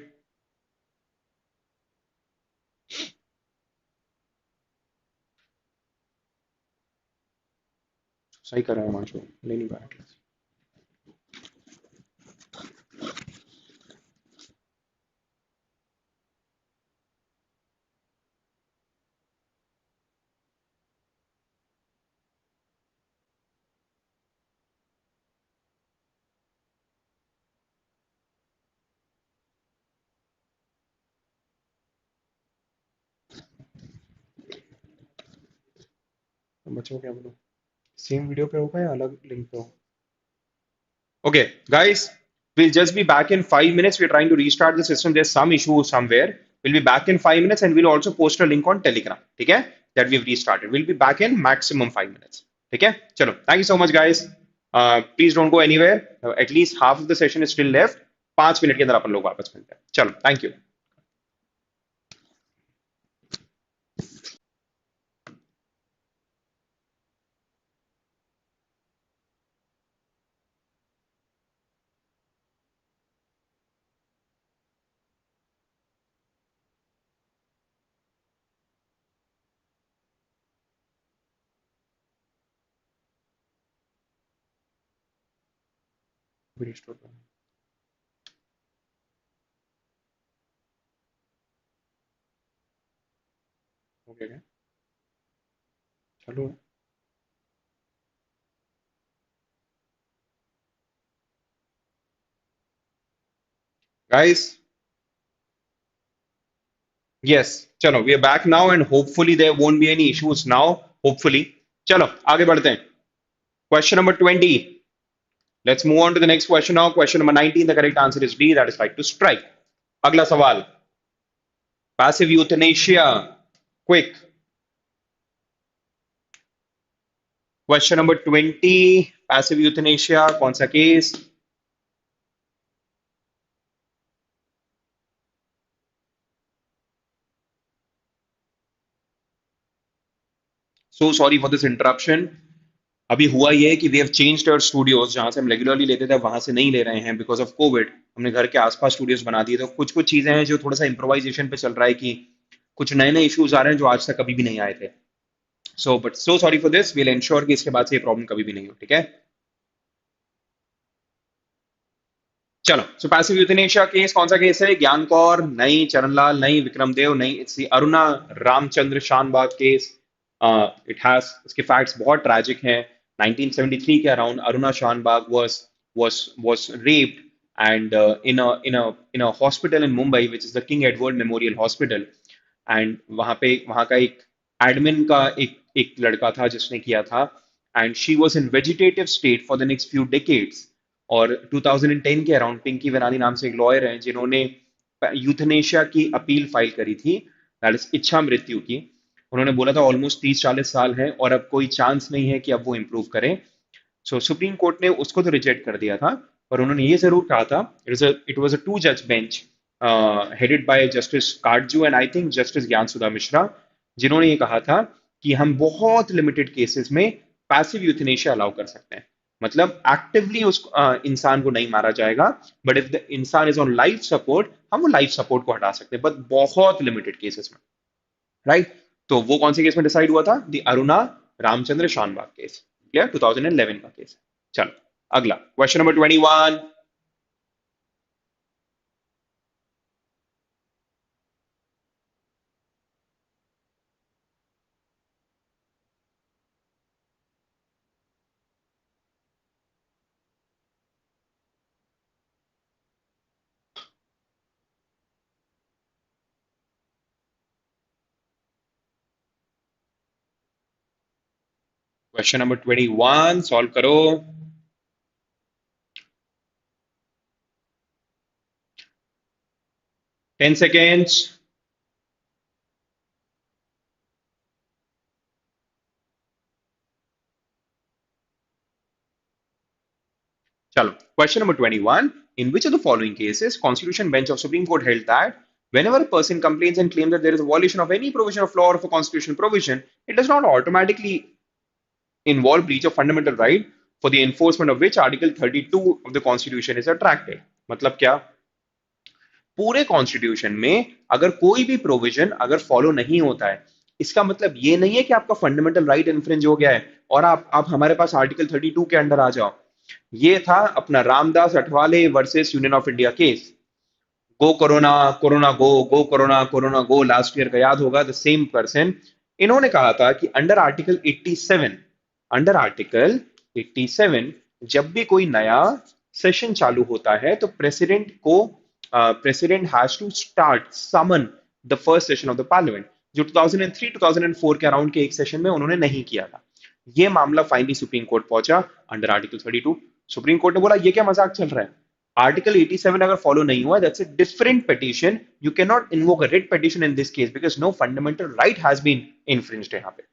सही कर रहा है माशो, ले नहीं पाया क्लास। बच्चों को क्या बोलो, सेम वीडियो पे होगा या अलग लिंक पे हो? Okay, guys, we'll just be back in 5 minutes. We're trying to restart the system. There's some issue somewhere. We'll be back in 5 minutes, and we'll also post a link on Telegram. Okay? That we've restarted. We'll be back in maximum 5 minutes. Okay? Chalo. Thank you so much, guys. Please don't go anywhere. At least half of the session is still left. 5 minute के अंदर अपन लोग वापस मिलते हैं। चलो, thank you. Restore करो। हो गया क्या? चलो। Guys, yes. चलो, we are back now, and hopefully there won't be any issues now. Hopefully. चलो, आगे बढ़ते हैं। Question number 20. Let's move on to the next question now. Question number 19. The correct answer is D. That is right to strike. अगला सवाल, passive euthanasia. Quick. Question number 20. Passive euthanasia. कौन सा case? So sorry for this interruption. अभी हुआ ये है कि we have changed our studios, जहां से हम रेगुलरली लेते थे वहां से नहीं ले रहे हैं बिकॉज ऑफ कोविड। हमने घर के आसपास स्टूडियोज बना दिए, तो कुछ कुछ चीजें हैं जो थोड़ा सा इम्प्रोवाइजेशन पे चल रहा है, कि कुछ नए नए इश्यूज आ रहे हैं जो आज तक कभी भी नहीं आए थे। So but so sorry for this, we'll ensure कि इसके बाद से ये प्रॉब्लम कभी भी नहीं हो, ठीक है। चलो, सो पैसिव यूथनेशिया केस कौन सा केस है? ज्ञान कौर नहीं, चरणलाल नहीं, विक्रम देव नहीं, it's the Aruna Ramachandra Shanbaug case. It has, इसके फैक्ट्स बहुत ट्रैजिक हैं। 1973 के around Aruna Shanbaug was raped, and in a hospital in Mumbai, which is the King Edward Memorial Hospital. And वहां का एक एडमिन का एक लड़का था जिसने किया था, and she was in vegetative state for the next few decades. और 2010 के अराउंड पिंकी वेनानी नाम से एक लॉयर हैं जिन्होंने यूथनेशिया की अपील फाइल करी थी, दैट इज इच्छा मृत्यु की। उन्होंने बोला था ऑलमोस्ट 30-40 साल है और अब कोई चांस नहीं है कि अब वो इम्प्रूव करें। सो सुप्रीम कोर्ट ने उसको तो रिजेक्ट कर दिया था, पर उन्होंने ये जरूर कहा था, इट वाज अ 2 जज bench headed by justice Katju and I think justice ज्ञान सुधा मिश्रा, जिन्होंने ये कहा था कि हम बहुत लिमिटेड केसेस में पैसिव यूथनेशिया अलाउ कर सकते हैं। मतलब एक्टिवली उस इंसान को नहीं मारा जाएगा, बट इफ द इंसान इज ऑन लाइफ सपोर्ट, हम वो लाइफ सपोर्ट को हटा सकते हैं, बट बहुत लिमिटेड केसेस में, राइट। तो वो कौन से केस में डिसाइड हुआ था? दी अरुणा रामचंद्र शानबाग केस। क्लियर? 2011 का केस। चलो, अगला question number 21। Question number 21 solve करो। 10 seconds। चलो, question number 21। In which of the following cases Constitution Bench of Supreme Court held that whenever a person complains and claims that there is a violation of any provision of law or of a constitutional provision, it does not automatically involve breach of fundamental right for the enforcement of which Article 32 of the Constitution is attracted। मतलब क्या? पूरे constitution में अगर कोई भी provision अगर follow नहीं होता है, इसका मतलब ये नहीं है कि आपका फंडामेंटल राइट इन्फ्रिंज हो गया है और आप हमारे पास आर्टिकल 32 के अंडर आ जाओ। ये था अपना Ramdas Athawale versus union of India case. Go corona, corona go corona, corona go, last year का याद होगा, द सेम पर्सन। इन्होंने कहा था कि अंडर आर्टिकल 87, अंडर आर्टिकल 87 जब भी कोई नया सेशन चालू होता है तो प्रेसिडेंट को president has to start summon the first session of the parliament, जो 2003 2004 के अराउंड के एक सेशन में उन्होंने नहीं किया था। ये मामला फाइनली सुप्रीम कोर्ट पहुंचा अंडर आर्टिकल 32। सुप्रीम कोर्ट ने बोला ये क्या मजाक चल रहा है, आर्टिकल 87 अगर फॉलो नहीं हुआ, that's a different petition, you can not invoke a writ petition in this case because no fundamental right has been infringed. यहाँ पे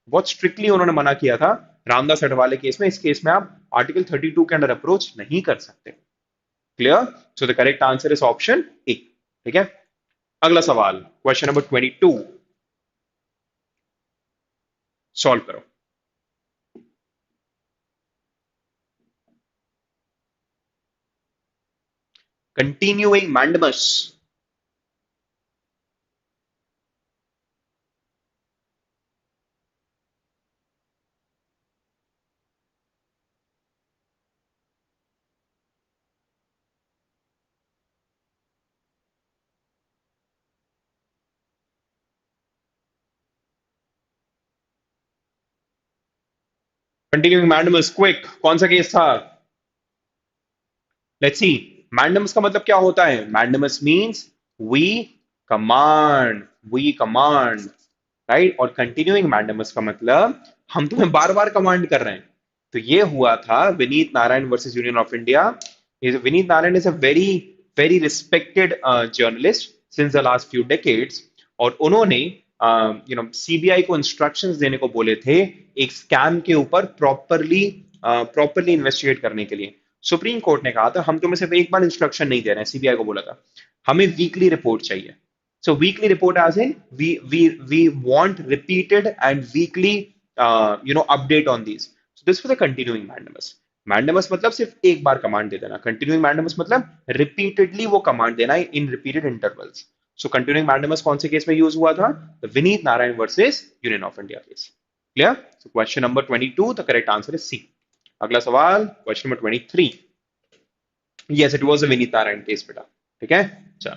बहुत स्ट्रिक्टली उन्होंने मना किया था रामदास अठवाले केस में। इस केस में आप आर्टिकल 32 के अंडर अप्रोच नहीं कर सकते। Clear? So the correct answer is option ए। ठीक है, अगला सवाल क्वेश्चन नंबर 22 सॉल्व करो। Continuing mandamus. Continuing mandamus quick, कौन सा केस था? Let's see. मैंडमस का मतलब क्या होता है? Mandamus means we command, we command, right. और कंटिन्यूइंग मैंडमस का मतलब हम तुम्हें बार बार कमांड कर रहे हैं। तो ये हुआ था Vineet Narayan versus union of India. Vineet Narayan is a very very respected journalist since the last few decades, और उन्होंने सीबीआई को इंस्ट्रक्शंस देने को बोले थे एक स्कैम के ऊपर प्रॉपरली इन्वेस्टिगेट करने के लिए। सुप्रीम कोर्ट ने कहा था हम तुम्हें सिर्फ एक बार इंस्ट्रक्शन नहीं दे रहे हैं, सीबीआई को बोला था हमें वीकली रिपोर्ट चाहिए। So weekly report as in we want repeated and weekly update on these. So this was a continuing mandamus. Mandamus मतलब सिर्फ एक बार कमांड दे देना, continuing mandamus मतलब repeatedly वो कमांड देना in repeated intervals. So continuing mandamus कौन से case में यूज हुआ था? The Vineet Narayan versus union of India case. Clear? So question number 22, the correct answer is C। अगला सवाल question number 23। Yes, it was a Vineet Narayan case बेटा। ठीक है, चल।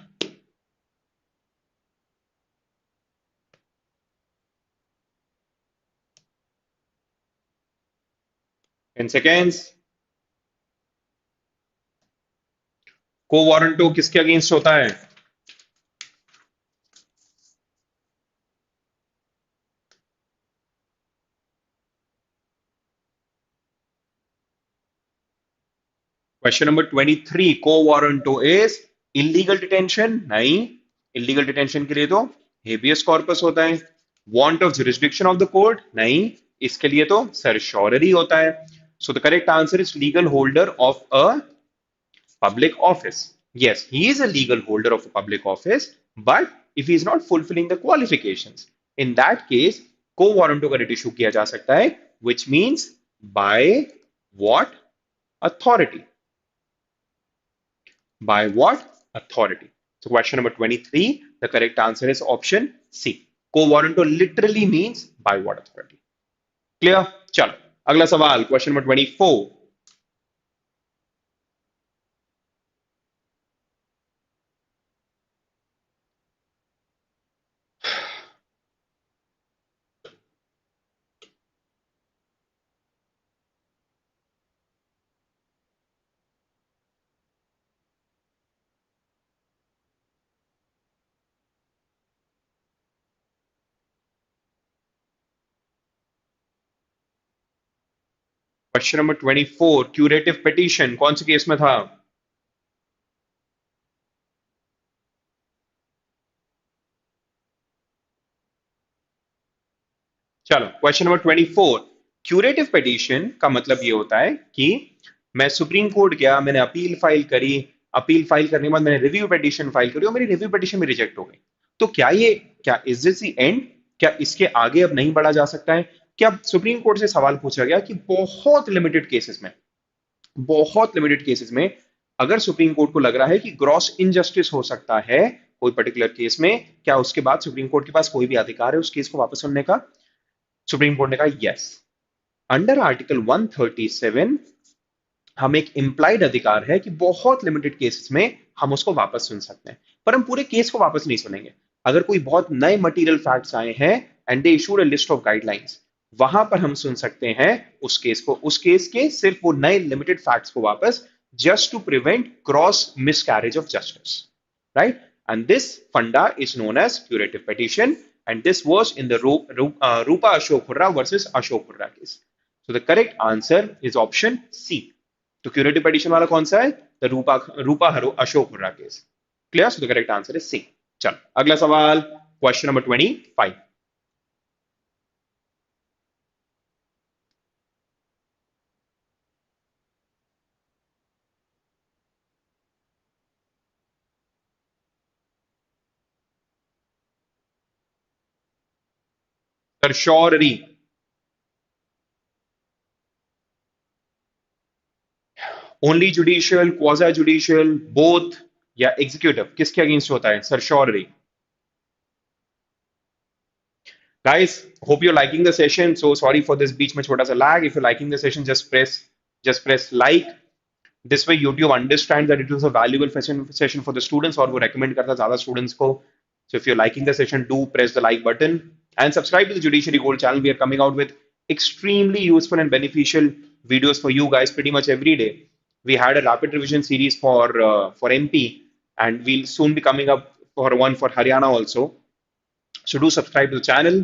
10 seconds। को वारंटो किसके अगेंस्ट होता है? Question number 23। को वारंटो इज इलीगल डिटेंशन? नहीं, इलीगल डिटेंशन के लिए तो हेबियस कॉर्पस होता है। Want of jurisdiction of the court? नहीं, इसके लिए तो सर्शोररी होता है। सो the correct answer is legal holder of a public office. Yes, he is a legal holder of a public office, but if he is not fulfilling the qualifications, in that case, co warranto का issue किया जा सकता है, which means by what authority? By what authority? So question number 23, the correct answer is option C. Co warranto literally means by what authority? Clear? चलो, अगला सवाल question number 24। Question number 24, curative petition कौन से case में था? चलो question number 24, curative petition का मतलब ये होता है कि मैं सुप्रीम कोर्ट गया, मैंने अपील फाइल करी, अपील फाइल करने के बाद मैंने रिव्यू पिटीशन फाइल करी और मेरी रिव्यू पिटीशन भी रिजेक्ट हो गई। तो क्या ये, क्या इज दिस द एंड? क्या इसके आगे अब नहीं बढ़ा जा सकता है? क्या सुप्रीम कोर्ट से सवाल पूछा गया कि बहुत लिमिटेड केसेस में अगर सुप्रीम कोर्ट को लग रहा है कि ग्रॉस इनजस्टिस हो सकता है कोई पर्टिकुलर केस में, क्या उसके बाद सुप्रीम कोर्ट के पास कोई भी अधिकार है उस केस को वापस सुनने का? सुप्रीम कोर्ट ने कहा यस, अंडर आर्टिकल 137 हम एक इम्प्लाइड अधिकार है कि बहुत लिमिटेड केसेस में हम उसको वापस सुन सकते हैं, पर हम पूरे केस को वापस नहीं सुनेंगे। अगर कोई बहुत नए मटेरियल फैक्ट्स आए हैं and they issued a list of guidelines, वहां पर हम सुन सकते हैं उस केस को, उस केस के सिर्फ वो नए लिमिटेड फैक्ट्स को वापस, just to prevent gross miscarriage of justice, right? And this funda is known as curative petition, and this was in the Rupa Ashok Hurra versus Ashok Hurra case. So the correct answer is option C. तो curative petition वाला कौन सा है? The Rupa Rupa Hurra Ashok Hurra case. Clear? So the correct answer is C. चलो अगला सवाल, question number 25, certiorari, only judicial, quasi judicial, both या executive, किसके अगेंस्ट होता है सरशोररी? Guys, hope you're liking the session. So sorry for this बीच में छोटा सा lag. If you're liking the session, just press like. This way YouTube understands that it was a valuable session for the students, और वो recommend करता है ज्यादा students को. So if you're liking the session, do press the like button and subscribe to the Judiciary Gold channel. We are coming out with extremely useful and beneficial videos for you guys pretty much every day. We had a rapid revision series for MP, and we'll soon be coming up for one for Haryana also. So do subscribe to the channel.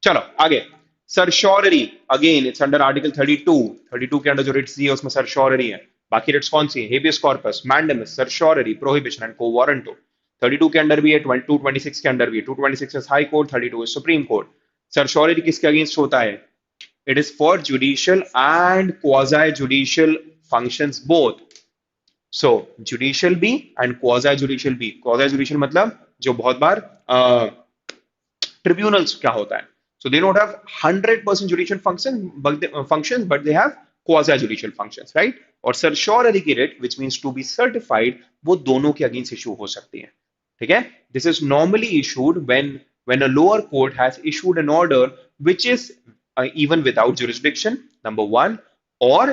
चलो आगे, सरशोररी, again it's under article 32 के under जो Ritz दी है उसमें सरशोररी है। बाकी Ritz कौन सी है? Habeas corpus, mandamus, certiorari, prohibition and quo warranto. 32 के अंडर भी है, 226 के अंडर भी है। 226 is high court, 32 is supreme court. Certiorari किसके अगेंस्ट होता है? It is for judicial and quasi judicial functions both. So judicial भी एंड क्वाजाई जुडिशियल भी। क्वाजाई जुडिशियल मतलब जो बहुत बार ट्रिब्यूनल्स क्या होता है, so they don't have 100% judicial functions, but they have quasi judicial functions, right? और certiorari की writ, which means to be certified, वो दोनों के अगेंस्ट इशू हो सकती है। ठीक है? This is normally issued when a lower court has issued an order which is even without jurisdiction, number one, or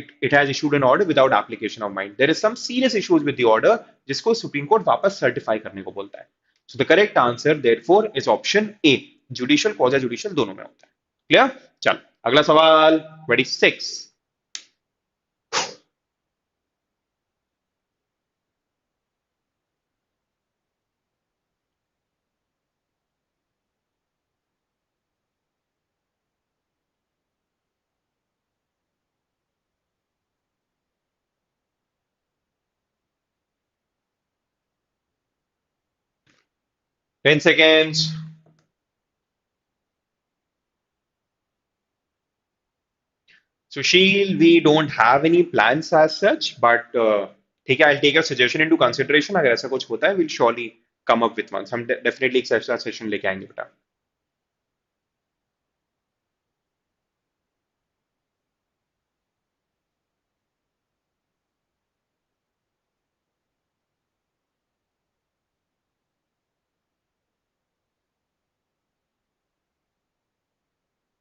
it has issued an order without application of mind. There is some serious issues with the order जिसको supreme court वापस certify करने को बोलता है। So the correct answer therefore is option A. Judicial quasi judicial दोनों में होता है। क्लियर? चल अगला सवाल 26, 10 seconds. Sushil, we don't have any plans as such, but ठीक है, I'll take your suggestion into consideration. अगर ऐसा कुछ होता है, we'll surely come up with one. हम definitely एक ऐसा सेशन लेके आएंगे बेटा।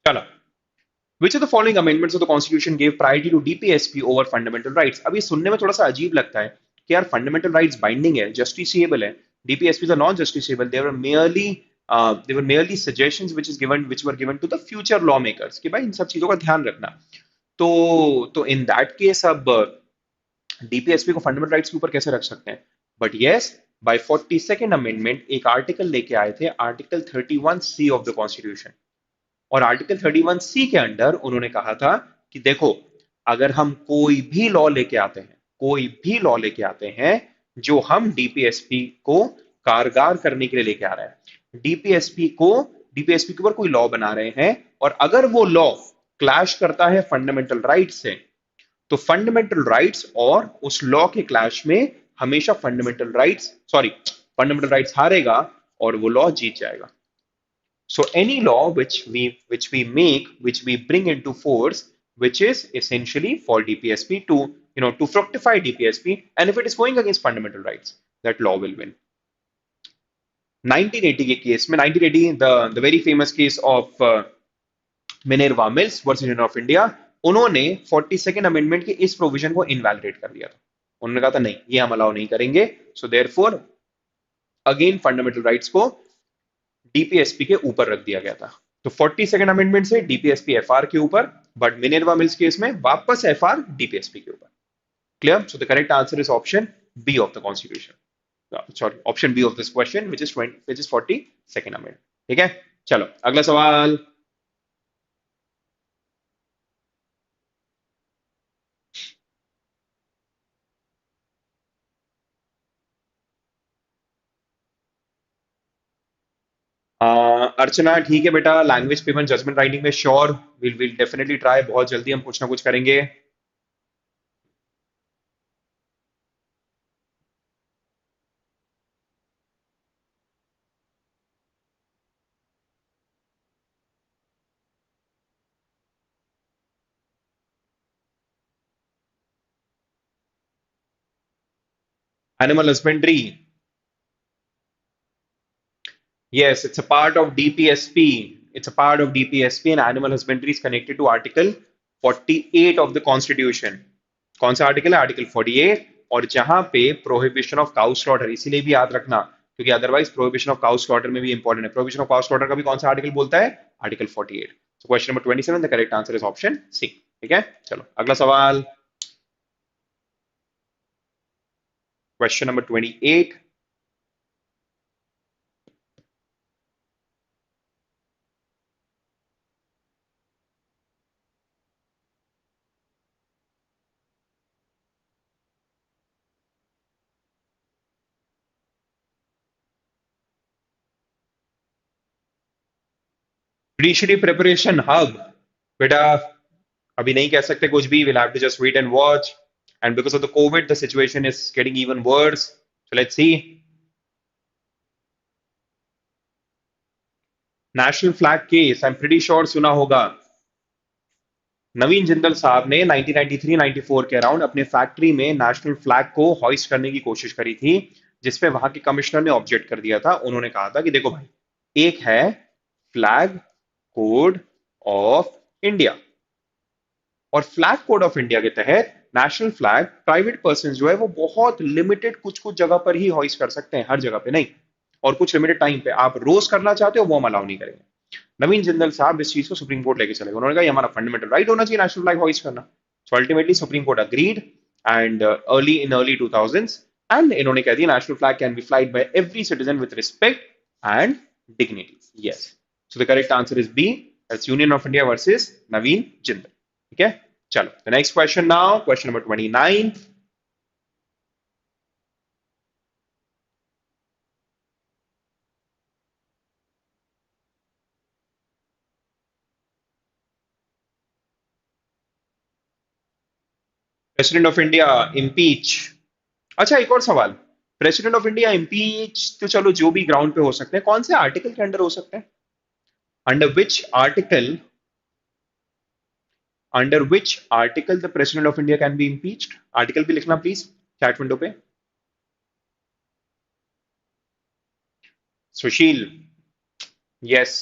चलो, which of the following amendments of the constitution gave priority to DPSP over fundamental rights? अब ये सुनने में थोड़ा सा अजीब लगता है कि यार फंडामेंटल राइट्स बाइंडिंग है, जस्टिसिएबल है, DPSP are non justiciable, they were merely suggestions which were given to the future lawmakers कि भाई इन सब चीजों का ध्यान रखना। तो इन दैट केस अब डीपीएसपी को फंडामेंटल राइट्स के ऊपर कैसे रख सकते हैं? But yes, by 42nd amendment एक आर्टिकल लेके आए थे, article 31C of the constitution. और आर्टिकल 31C के अंडर उन्होंने कहा था कि देखो, अगर हम कोई भी लॉ लेके आते हैं, कोई भी लॉ लेके आते हैं जो हम डीपीएसपी को कारगर करने के लिए लेके आ रहे हैं, डीपीएसपी के ऊपर कोई लॉ बना रहे हैं, और अगर वो लॉ क्लैश करता है फंडामेंटल राइट से, तो फंडामेंटल राइट्स और उस लॉ के क्लैश में हमेशा फंडामेंटल राइट्स हारेगा और वो लॉ जीत जाएगा. So any law which we bring into force, which is essentially for DPSP to, to fructify DPSP, and if it is going against fundamental rights, that law will win. 1980 के case में, 1980, the very famous case of Minerva Mills versus union of India, उन्होंने 42nd amendment के इस provision को invalidate कर दिया था. उन्होंने कहा था नहीं, ये हम अलाउ नहीं करेंगे. So therefore again fundamental rights को डीपीएसपी के ऊपर रख दिया गया था. तो 42nd अमेंडमेंट से डीपीएसपी एफआर के ऊपर, बट मिनेर्वा मिल्स केस में वापस एफआर डीपीएसपी के ऊपर. Clear? So the correct answer is option B of the constitution, sorry option B of this question, which is 42nd amendment. ठीक है, चलो अगला सवाल. अर्चना ठीक है बेटा, लैंग्वेज पेमेंट जजमेंट राइटिंग में श्योर, विल डेफिनेटली ट्राई, बहुत जल्दी हम कुछ ना कुछ करेंगे. Animal husbandry. Yes, it's a part of DPSP. It's a part of DPSP, and animal husbandry is connected to Article 48 of the Constitution. कौन सा आर्टिकल है? आर्टिकल 48. और जहां पे प्रोहिबिशन ऑफ काउ स्लॉटर, इसीलिए भी याद रखना क्योंकि otherwise prohibition of cow slaughter में भी इंपॉर्टेंट है. प्रोहिबिशन ऑफ काउ स्लॉटर का भी कौन सा आर्टिकल बोलता है? Article 48. So question number 27, the correct answer is option C. ठीक है, चलो अगला सवाल. Question number 28. Judiciary preparation hub. बेटा अभी नहीं कह सकते कुछ भी. we'll have to just wait and watch, and because of the covid the situation is getting even worse, so let's see. National flag case, I am pretty sure सुना होगा. नवीन जिंदल साहब ने 1993-94 के अराउंड अपने फैक्ट्री में नेशनल फ्लैग को hoist करने की कोशिश करी थी, जिसपे वहां के कमिश्नर ने ऑब्जेक्ट कर दिया था. उन्होंने कहा था कि देखो भाई, एक है फ्लैग कोड ऑफ इंडिया, और फ्लैग कोड ऑफ इंडिया के तहत नेशनल फ्लैग प्राइवेट पर्सन जो है वो बहुत लिमिटेड कुछ कुछ जगह पर ही हॉइस्ट कर सकते हैं, हर जगह पे नहीं, और कुछ लिमिटेड टाइम पे. आप रोज करना चाहते हो वो हम अलाउ नहीं करेंगे. नवीन जिंदल साहब इस चीज को सुप्रीम कोर्ट लेके चले गए. उन्होंने कहा ये हमारा फंडामेंटल राइट होना चाहिए नेशनल फ्लैग हॉइस्ट करना. So ultimately supreme court agreed, and early 2000s, and इन्होंने कह दिया national flag can be flied by every citizen with respect and dignity. Yes, so the correct answer is B, that's union of India versus Naveen Jindal. ठीक है, चलो the next question now, question number 29. President of India impeach. अच्छा एक और सवाल. President of India impeach तो चलो जो भी ग्राउंड पे हो सकते हैं, कौन से आर्टिकल के अंडर हो सकते हैं? Under which article, under which article the president of India can be impeached? Article भी लिखना प्लीज चैट विंडो पे. सुशील. यस,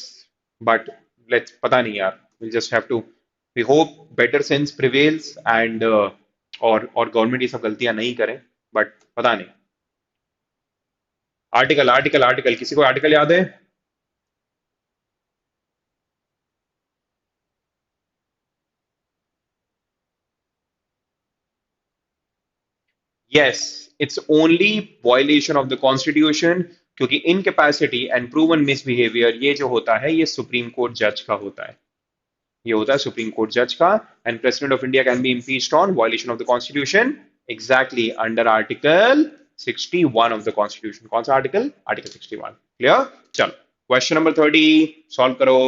बट लेट्स, पता नहीं यार, will just have to, we hope better sense prevails, and और गवर्नमेंट ये सब गलतियां नहीं करे, बट पता नहीं. आर्टिकल आर्टिकल आर्टिकल, किसी को आर्टिकल याद है? Yes, it's only violation of the constitution क्योंकि इनकैपेसिटी एंड प्रूवन मिसबिहेवियर ये जो होता है ये सुप्रीम कोर्ट जज का होता है, ये होता है सुप्रीम कोर्ट जज का। And president of India can be impeached on violation of the constitution, exactly under article 61 of the constitution. कौन सा आर्टिकल? आर्टिकल 61। क्लियर? चलो क्वेश्चन नंबर 30 सॉल्व करो।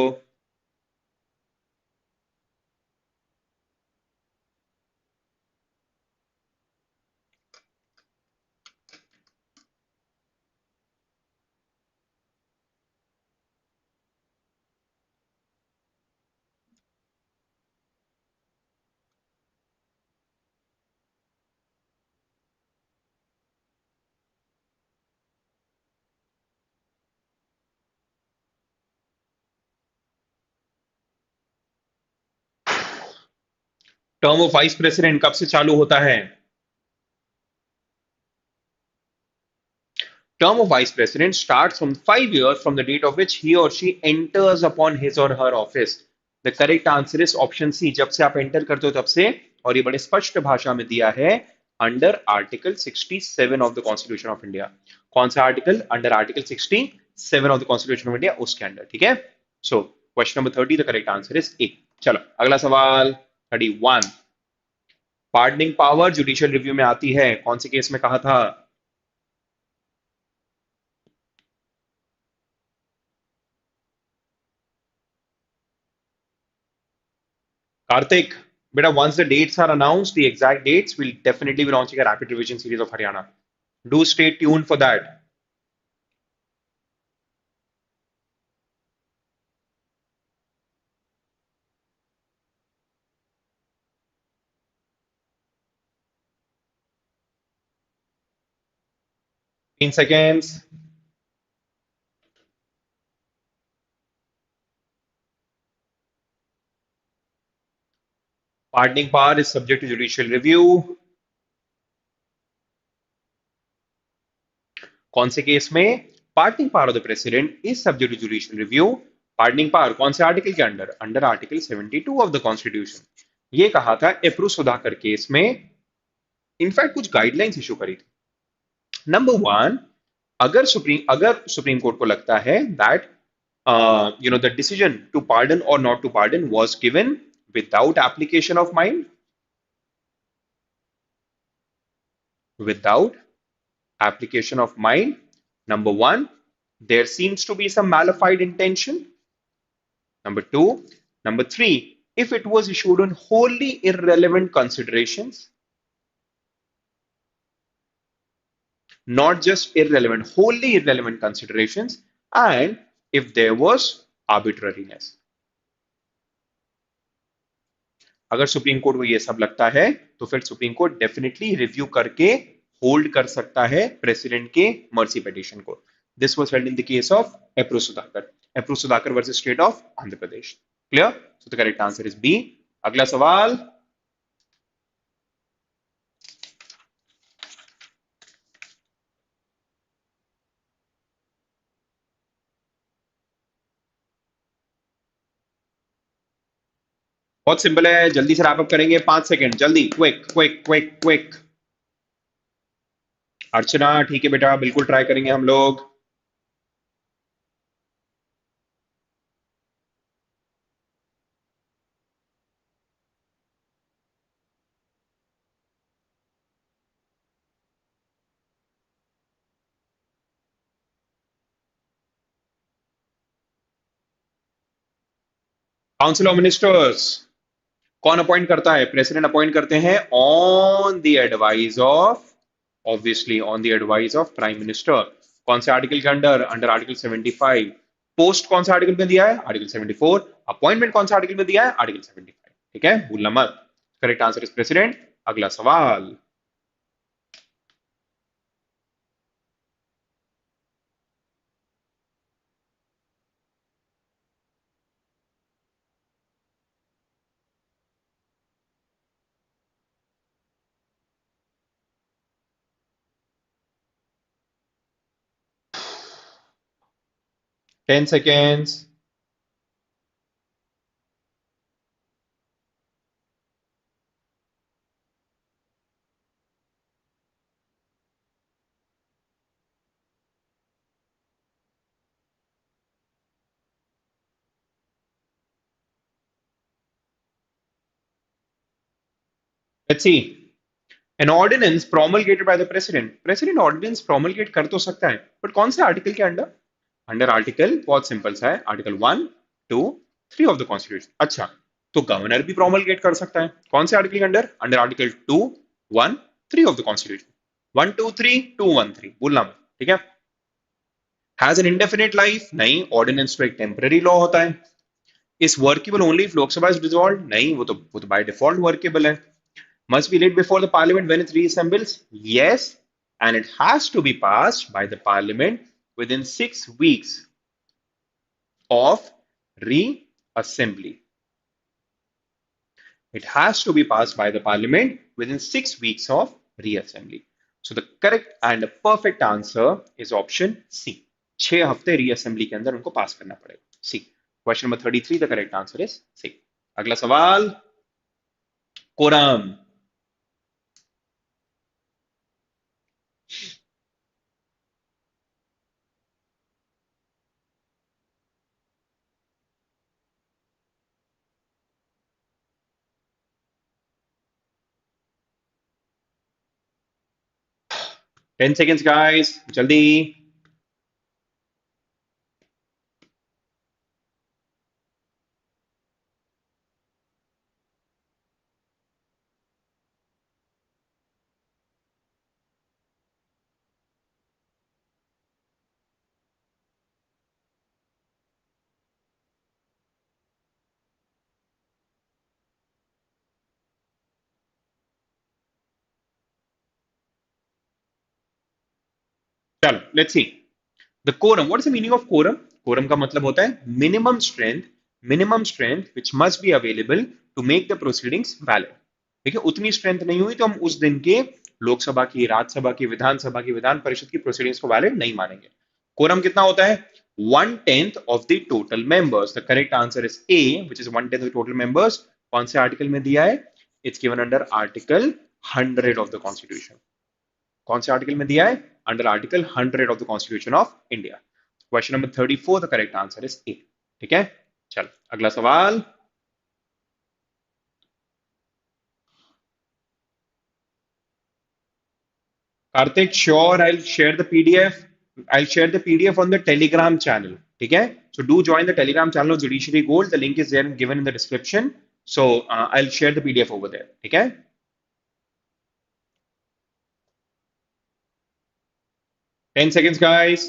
टर्म ऑफ वाइस प्रेसिडेंट कब से चालू होता है? Term of vice president starts from 5 years from the date of which he or she enters upon his or her office. The correct answer is option C, जब से आप enter करते हो तब से। और ये बड़े स्पष्ट भाषा में दिया है, under article 67 of the constitution of India. कौन सा article? Under article 67 of the constitution of India, उसके अंडर। ठीक है, सो question number 30 the correct answer is A. चलो अगला सवाल 31। पार्डनिंग पावर जुडिशियल रिव्यू में आती है, कौन से केस में कहा था? Karthik, beta, once the dates are announced, the exact dates, we'll definitely be launching a rapid revision series of Haryana. Do stay tuned for that. In seconds, pardoning power is subject to judicial review. कौन से case में? Pardoning power of the president is subject to judicial review. Pardoning power कौन से article के under? Under article 72 of the constitution. ये कहा था Epuru Sudhakar case में। इनफैक्ट कुछ गाइडलाइंस इशू करी थी। नंबर वन, अगर सुप्रीम कोर्ट को लगता है that the decision to pardon or not to pardon was given without application of mind, without application of mind. Number one, there seems to be some malified intention. Number two, number three, if it was issued on wholly irrelevant considerations, not just irrelevant, wholly irrelevant considerations, and if there was arbitrariness. अगर supreme court को ये सब लगता है तो फिर supreme court definitely review करके hold कर सकता है प्रेसिडेंट के मर्सी पिटीशन को। This was held in the case of Epuru Sudhakar versus state of Andhra Pradesh. Clear? So the correct answer is B. अगला सवाल बहुत सिंपल है, जल्दी से रैप अप करेंगे, 5 सेकंड, जल्दी, क्विक क्विक क्विक क्विक। अर्चना ठीक है बेटा, बिल्कुल ट्राई करेंगे हम लोग। काउंसिल ऑफ मिनिस्टर्स कौन अपॉइंट करता है? प्रेसिडेंट अपॉइंट करते हैं on the advice of, obviously on the advice of prime minister. कौन से आर्टिकल के अंडर? Under article 75। पोस्ट कौन सा आर्टिकल में दिया है? आर्टिकल 74। अपॉइंटमेंट कौन सा आर्टिकल में दिया है? आर्टिकल 75। ठीक है, भूलना मत। Correct answer is president. अगला सवाल 10 seconds। Let's see. An ordinance promulgated by the president, president ordinance promulgate कर तो सकता है, बट कौन से आर्टिकल के अंडर? अंडर आर्टिकल, बहुत सिंपल सा है, आर्टिकल 1, 2, 3 ऑफ द कॉन्स्टिट्यूशन। अच्छा, तो गवर्नर भी प्रोमलगेट कर सकता है, कौन से आर्टिकल के under? Under article 2, 1, 3 of the constitution. 1, 2, 3, 2, 1, 3 बोलना मत, ठीक है। हैज एन इंडेफिनिट लाइफ, नहीं, ऑर्डिनेंस तो एक टेम्पररी लॉ होता है। Is workable only if Lok Sabha is dissolved, नहीं, वो तो बाय डिफॉल्ट वर्केबल है। Must be laid before the parliament when it reassembles, yes, and it has to be passed by the parliament within 6 weeks of reassembly. It has to be passed by the parliament within 6 weeks of reassembly. So the correct and perfect answer is option C. 6 हफ्ते reassembly के अंदर उनको पास करना पड़ेगा। C. Question number 33, the correct answer is C. अगला सवाल, quorum. 10 seconds guys, जल्दी। चलो let's see. The quorum, what is the meaning of quorum? Quorum का मतलब होता है minimum strength, minimum strength which must be available to make the proceedings valid. ठीक है, उतनी स्ट्रेंथ नहीं हुई तो हम उस दिन के लोकसभा की, राज्यसभा की, विधानसभा की, विधान परिषद की प्रोसीडिंग्स को वैलिड नहीं मानेंगे। कोरम कितना होता है? 1/10 of the total members. The correct answer is A, which is 1/10 of total members. कौन से आर्टिकल में दिया है? It's given under article 100 of the constitution. कौन से आर्टिकल में दिया है? Under article 100 of the constitution of India. Question number 34, the correct answer is ए। ठीक है, चलो अगला सवाल। Kartik, sure, I share the PDF, I share the PDF on the Telegram channel. ठीक है, so do join the telegram channel of judiciary gold, the link is there given in the description, so I'll share the pdf over there। ठीक है, 10 seconds guys।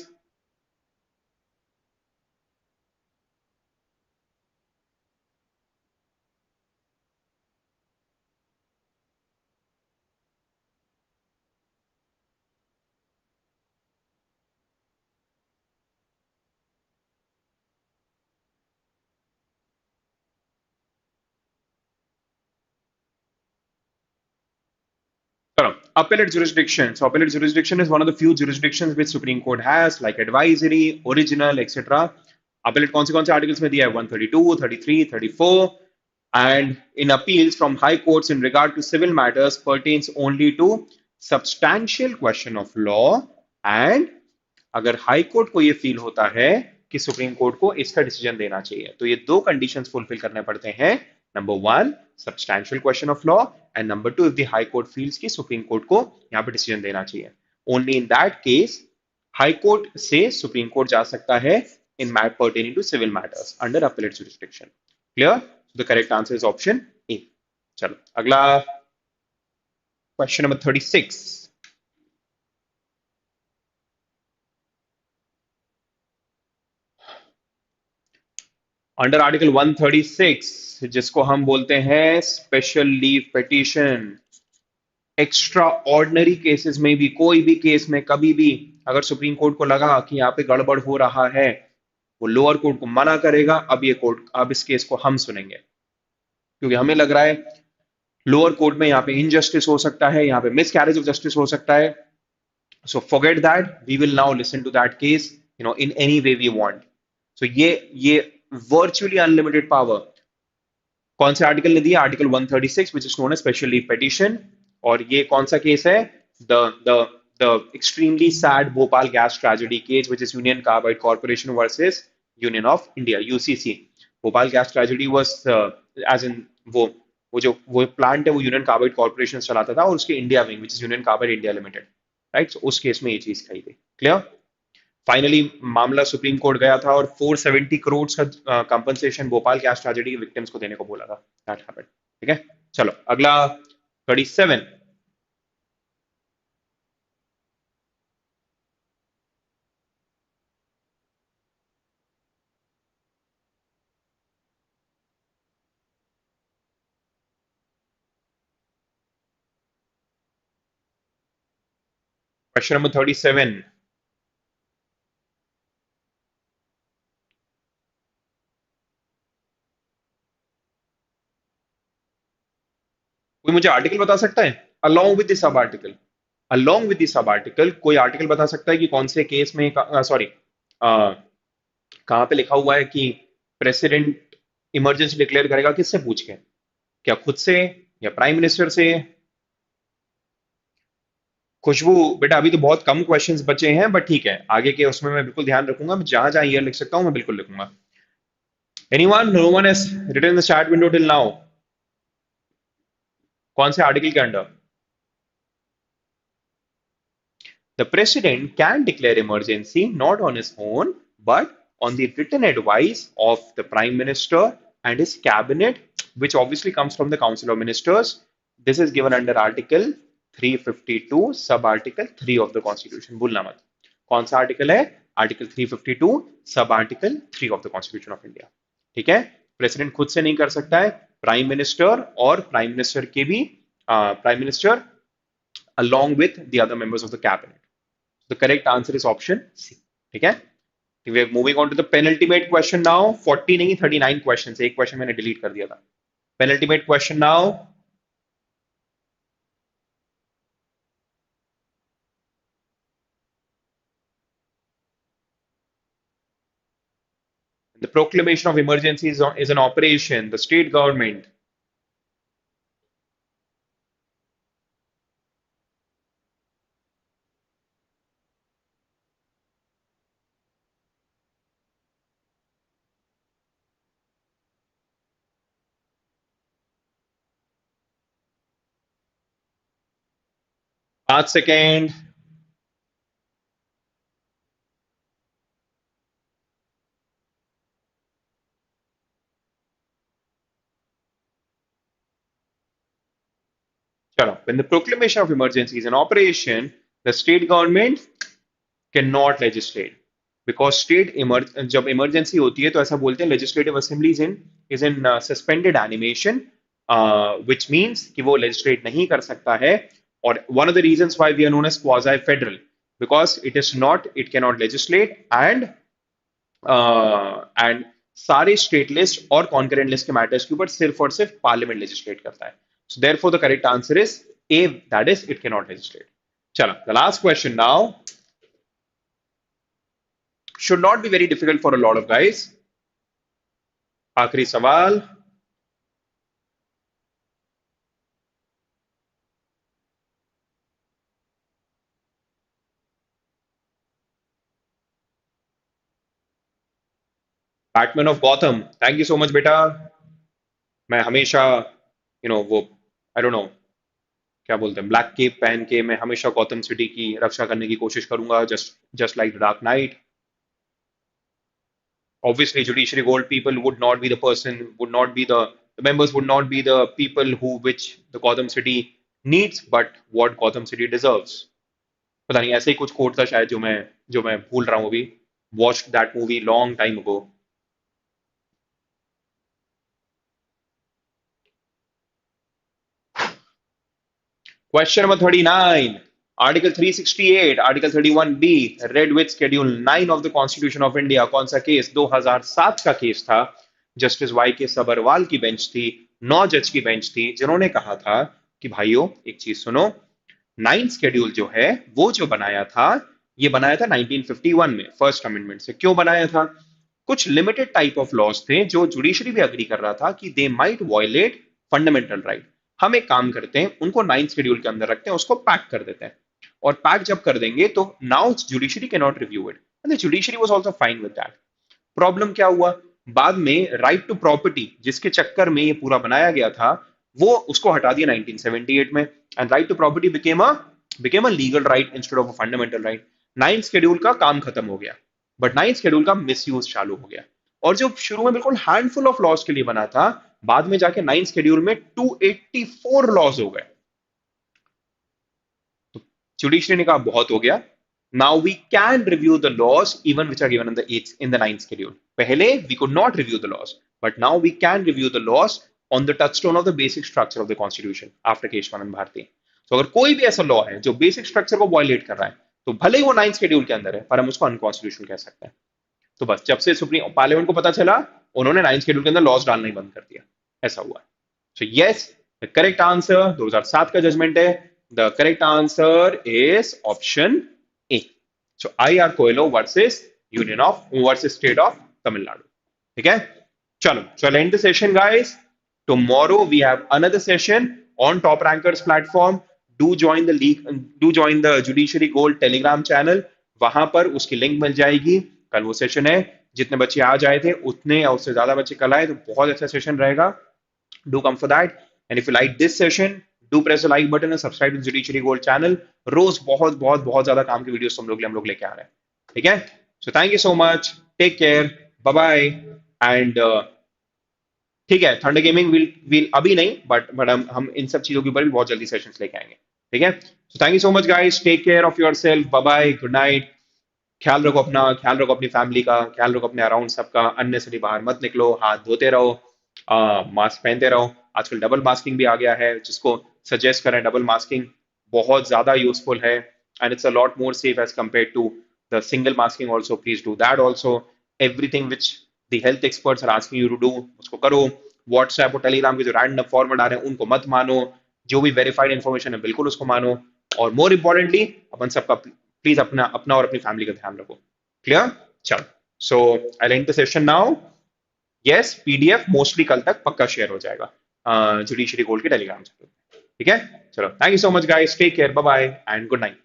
Correct. Appellate jurisdiction. So appellate jurisdiction is one of the few jurisdictions which Supreme Court has, like advisory, original, etc. Appellate कौन से articles में दिया है? 132, 33, 34, and in appeals from high courts in regard to civil matters pertains only to substantial question of law, and अगर high court को ये feel होता है कि सुप्रीम कोर्ट को इसका डिसीजन देना चाहिए, तो ये दो कंडीशंस फुलफिल करने पड़ते हैं। Number one, substantial question of law, and number two, if the high court feels की सुप्रीम कोर्ट को यहाँ पे डिसीजन देना चाहिए, only in that case high court से सुप्रीम कोर्ट जा सकता है in matter pertaining to civil matters under appellate jurisdiction. Clear? The correct answer is option A. चलो अगला, क्वेश्चन नंबर 36। अंडर आर्टिकल 136, जिसको हम बोलते हैं special leave petition, extra ordinary cases में भी, कोई भी केस में कभी भी अगर सुप्रीम कोर्ट को लगा कि यहाँ पे गड़बड़ हो रहा है, वो लोअर कोर्ट को मना करेगा, अब ये कोर्ट, अब इस केस को हम सुनेंगे, क्योंकि हमें लग रहा है लोअर कोर्ट में यहाँ पे इनजस्टिस हो सकता है, यहाँ पे मिस कैरेज ऑफ जस्टिस हो सकता है। So forget that, we will now listen to that case in any way we want. So ये वर्चुअली अनलिमिटेड पावर कौन से आर्टिकल ने दिया? Article 136, which is known as special leave petition. और ये कौन सा केस है? The the the extremely sad Bhopal gas tragedy case, which is union carbide corporation versus union of India, UCC. Bhopal gas tragedy was as in वो वो plant है वो union carbide corporation चलाता था, और उसके India wing which is union carbide India limited, right. उस case में ये चीज कही गई। क्लियर। फाइनली मामला सुप्रीम कोर्ट गया था और 470 करोड़ का कंपनसेशन भोपाल गैस ट्रेजेडी के विक्टिम्स को देने को बोला था। That happened. ठीक है। चलो अगला 37। Question number 37। कोई मुझे आर्टिकल बता सकता है along with the sub article? Along with the sub article कोई आर्टिकल बता सकता है कि कौन से केस में, सॉरी, कहाँ पे लिखा हुआ है कि प्रेसिडेंट इमरजेंसी डिक्लेयर करेगा? किससे पूछ के? क्या खुद से या प्राइम मिनिस्टर से? खुशबू बेटा अभी तो बहुत कम क्वेश्चंस बचे हैं, बट ठीक है, आगे के उसमें मैं बिल्कुल ध्यान रखूंगा। मैं जहां जहां ईयर लिख सकता हूं मैं बिल्कुल लिखूंगा। Anyone? No one has written the chat window till now. कौन से आर्टिकल के under? The president can declare emergency not on his own, but on the written advice of the prime minister and his cabinet, which obviously comes from the council of ministers. This is given under article 352 sub article 3 of the constitution. भूलना मत। कौन सा article है? Article 352 sub article 3 of the constitution of India. ठीक है। President खुद से नहीं कर सकता है, प्राइम मिनिस्टर और प्राइम मिनिस्टर के भी, prime minister along with the other members of the cabinet. The correct answer is option C. ठीक है। We are moving on to the penultimate question now. 40 नहीं 39 questions, एक क्वेश्चन मैंने delete कर दिया था। Penultimate question now. The proclamation of emergency is an operation. The state government. पांच second. चलो, when the proclamation of emergency is an operation, the state government cannot legislate, because जब emergency होती है तो ऐसा बोलते हैं legislative assembly is in suspended animation, which means कि वो लेजिस्लेट नहीं कर सकता है। और one of the reasons why we are known as quasi federal, because it can not legislate, and सारे स्टेट लिस्ट और कॉन्करेंट लिस्ट के मैटर्स के ऊपर सिर्फ और सिर्फ पार्लियामेंट लेजिस्लेट करता है। So therefore the correct answer is A, that is it can not legislate. चलो the last question now should not be very difficult for a lot of guys. आखिरी सवाल। Batman of Gotham, thank you so much बेटा। मैं हमेशा वो, I don't know क्या बोलते हैं, ब्लैक केप पहन के मैं हमेशा गॉथम सिटी की रक्षा करने की कोशिश करूंगा, just just like the dark night. Obviously judiciary gold people would not be the person, would not be the members, would not be the people who which the Gotham City needs, but what Gotham City deserves. पता नहीं, ऐसे ही कुछ coat था शायद जो मैं भूल रहा हूँ अभी। Watched that movie long time ago. Question number 39. Article 368, Article 31B, read with Schedule 9 of the Constitution of India. कौन सा केस? 2007 का केस था। जस्टिस वाई के सबरवाल की बेंच थी, 9 जज की बेंच थी, जिन्होंने कहा था कि भाइयों एक चीज सुनो, 9th शेड्यूल जो है वो जो बनाया था, ये बनाया था 1951 में फर्स्ट अमेंडमेंट से। क्यों बनाया था? कुछ लिमिटेड टाइप ऑफ लॉज थे जो जुडिशरी भी अग्री कर रहा था कि they might violate fundamental right. हम एक काम करते हैं, उनको 9th शेड्यूल के अंदर रखते हैं, उसको पैक कर देते हैं, और पैक जब कर देंगे तो now judiciary can not review it, and the judiciary was also fine with that. Problem क्या हुआ? बाद में राइट टू प्रॉपर्टी जिसके चक्कर में ये पूरा बनाया गया था, वो उसको हटा दिया 1978 में, and right to property became a legal right instead of a fundamental right. Ninth schedule का काम खत्म हो गया, बट नाइन्थ शेड्यूल का मिसयूज चालू हो गया। और जो शुरू में बिल्कुल हैंडफुल ऑफ लॉज के लिए बना था, बाद में जाके नाइन्थ शेड्यूल में 284 लॉज हो गए। तो जुडिशरी ने कहा बहुत हो गया, now we can review the laws even which are given in the ninth schedule. पहले we could not review the laws, but now we can review the laws on the touchstone of the basic structure of the constitution after Kesavananda Bharati. तो अगर कोई भी ऐसा law है जो basic structure को violet कर रहा है, तो भले ही वो नाइन्थ शेड्यूल के अंदर है, पर हम उसको अनकॉन्स्टिट्यूशनल कह सकते हैं। तो बस जब से सुप्रीम पार्लियामेंट को पता चला, उन्होंने नाइन्थ शेड्यूल के अंदर लॉज डालना ही बंद कर दिया। ऐसा हुआ। So yes, the correct answer 2007 का जजमेंट है, the correct answer is option A. So I R Coelho versus versus state of Tamil Nadu. ठीक है, चलो चलो and the session guys. Tomorrow we have another session on top rankers platform. Do join the judiciary gold telegram channel, वहां पर उसकी link मिल जाएगी। कल वो सेशन है, जितने बच्चे आज आए थे उतने या उससे ज्यादा बच्चे कल आए, तो बहुत अच्छा सेशन रहेगा। Do come for that, and if you like this session, do press the like button and subscribe to Judiciary Gold channel. रोज बहुत बहुत बहुत ज्यादा काम की वीडियोस हम लोग लेके आ रहे हैं। ठीक है, so thank you so much, take care, bye bye. And ठीक है, थंडर गेमिंग विल विल अभी नहीं, बट हम इन सब चीजों के ऊपर भी बहुत जल्दी सेशंस लेके आएंगे। ठीक है, so thank you so much guys, take care of yourself, bye bye, good night. ख्याल रखो अपना, ख्याल रखो अपनी फैमिली का, ख्याल रखो अपने अराउंड सबका, अननेसेसरी बाहर मत निकलो, हाथ धोते रहो, मास्क पहनते रहो। आजकल डबल मास्किंग भी आ गया है, जिसको सजेस्ट करें डबल मास्किंग बहुत ज्यादा यूजफुल है, and it's a lot more safe as compare to the single masking also. Please do that also. Everything which the health experts are asking you to do, उसको करो। WhatsApp और Telegram के जो random forward आ रहे हैं उनको मत मानो, जो भी वेरीफाइड इन्फॉर्मेशन है बिल्कुल उसको मानो। और मोर इंपॉर्टेंटली अपन सबका प्लीज अपना अपना और अपनी फैमिली का ध्यान रखो। क्लियर? चलो, so I end the session now. Yes, PDF mostly कल तक पक्का शेयर हो जाएगा जुडिशरी गोल्ड के टेलीग्राम चैनल। ठीक है, चलो, thank you so much guys, take care, bye bye and good night.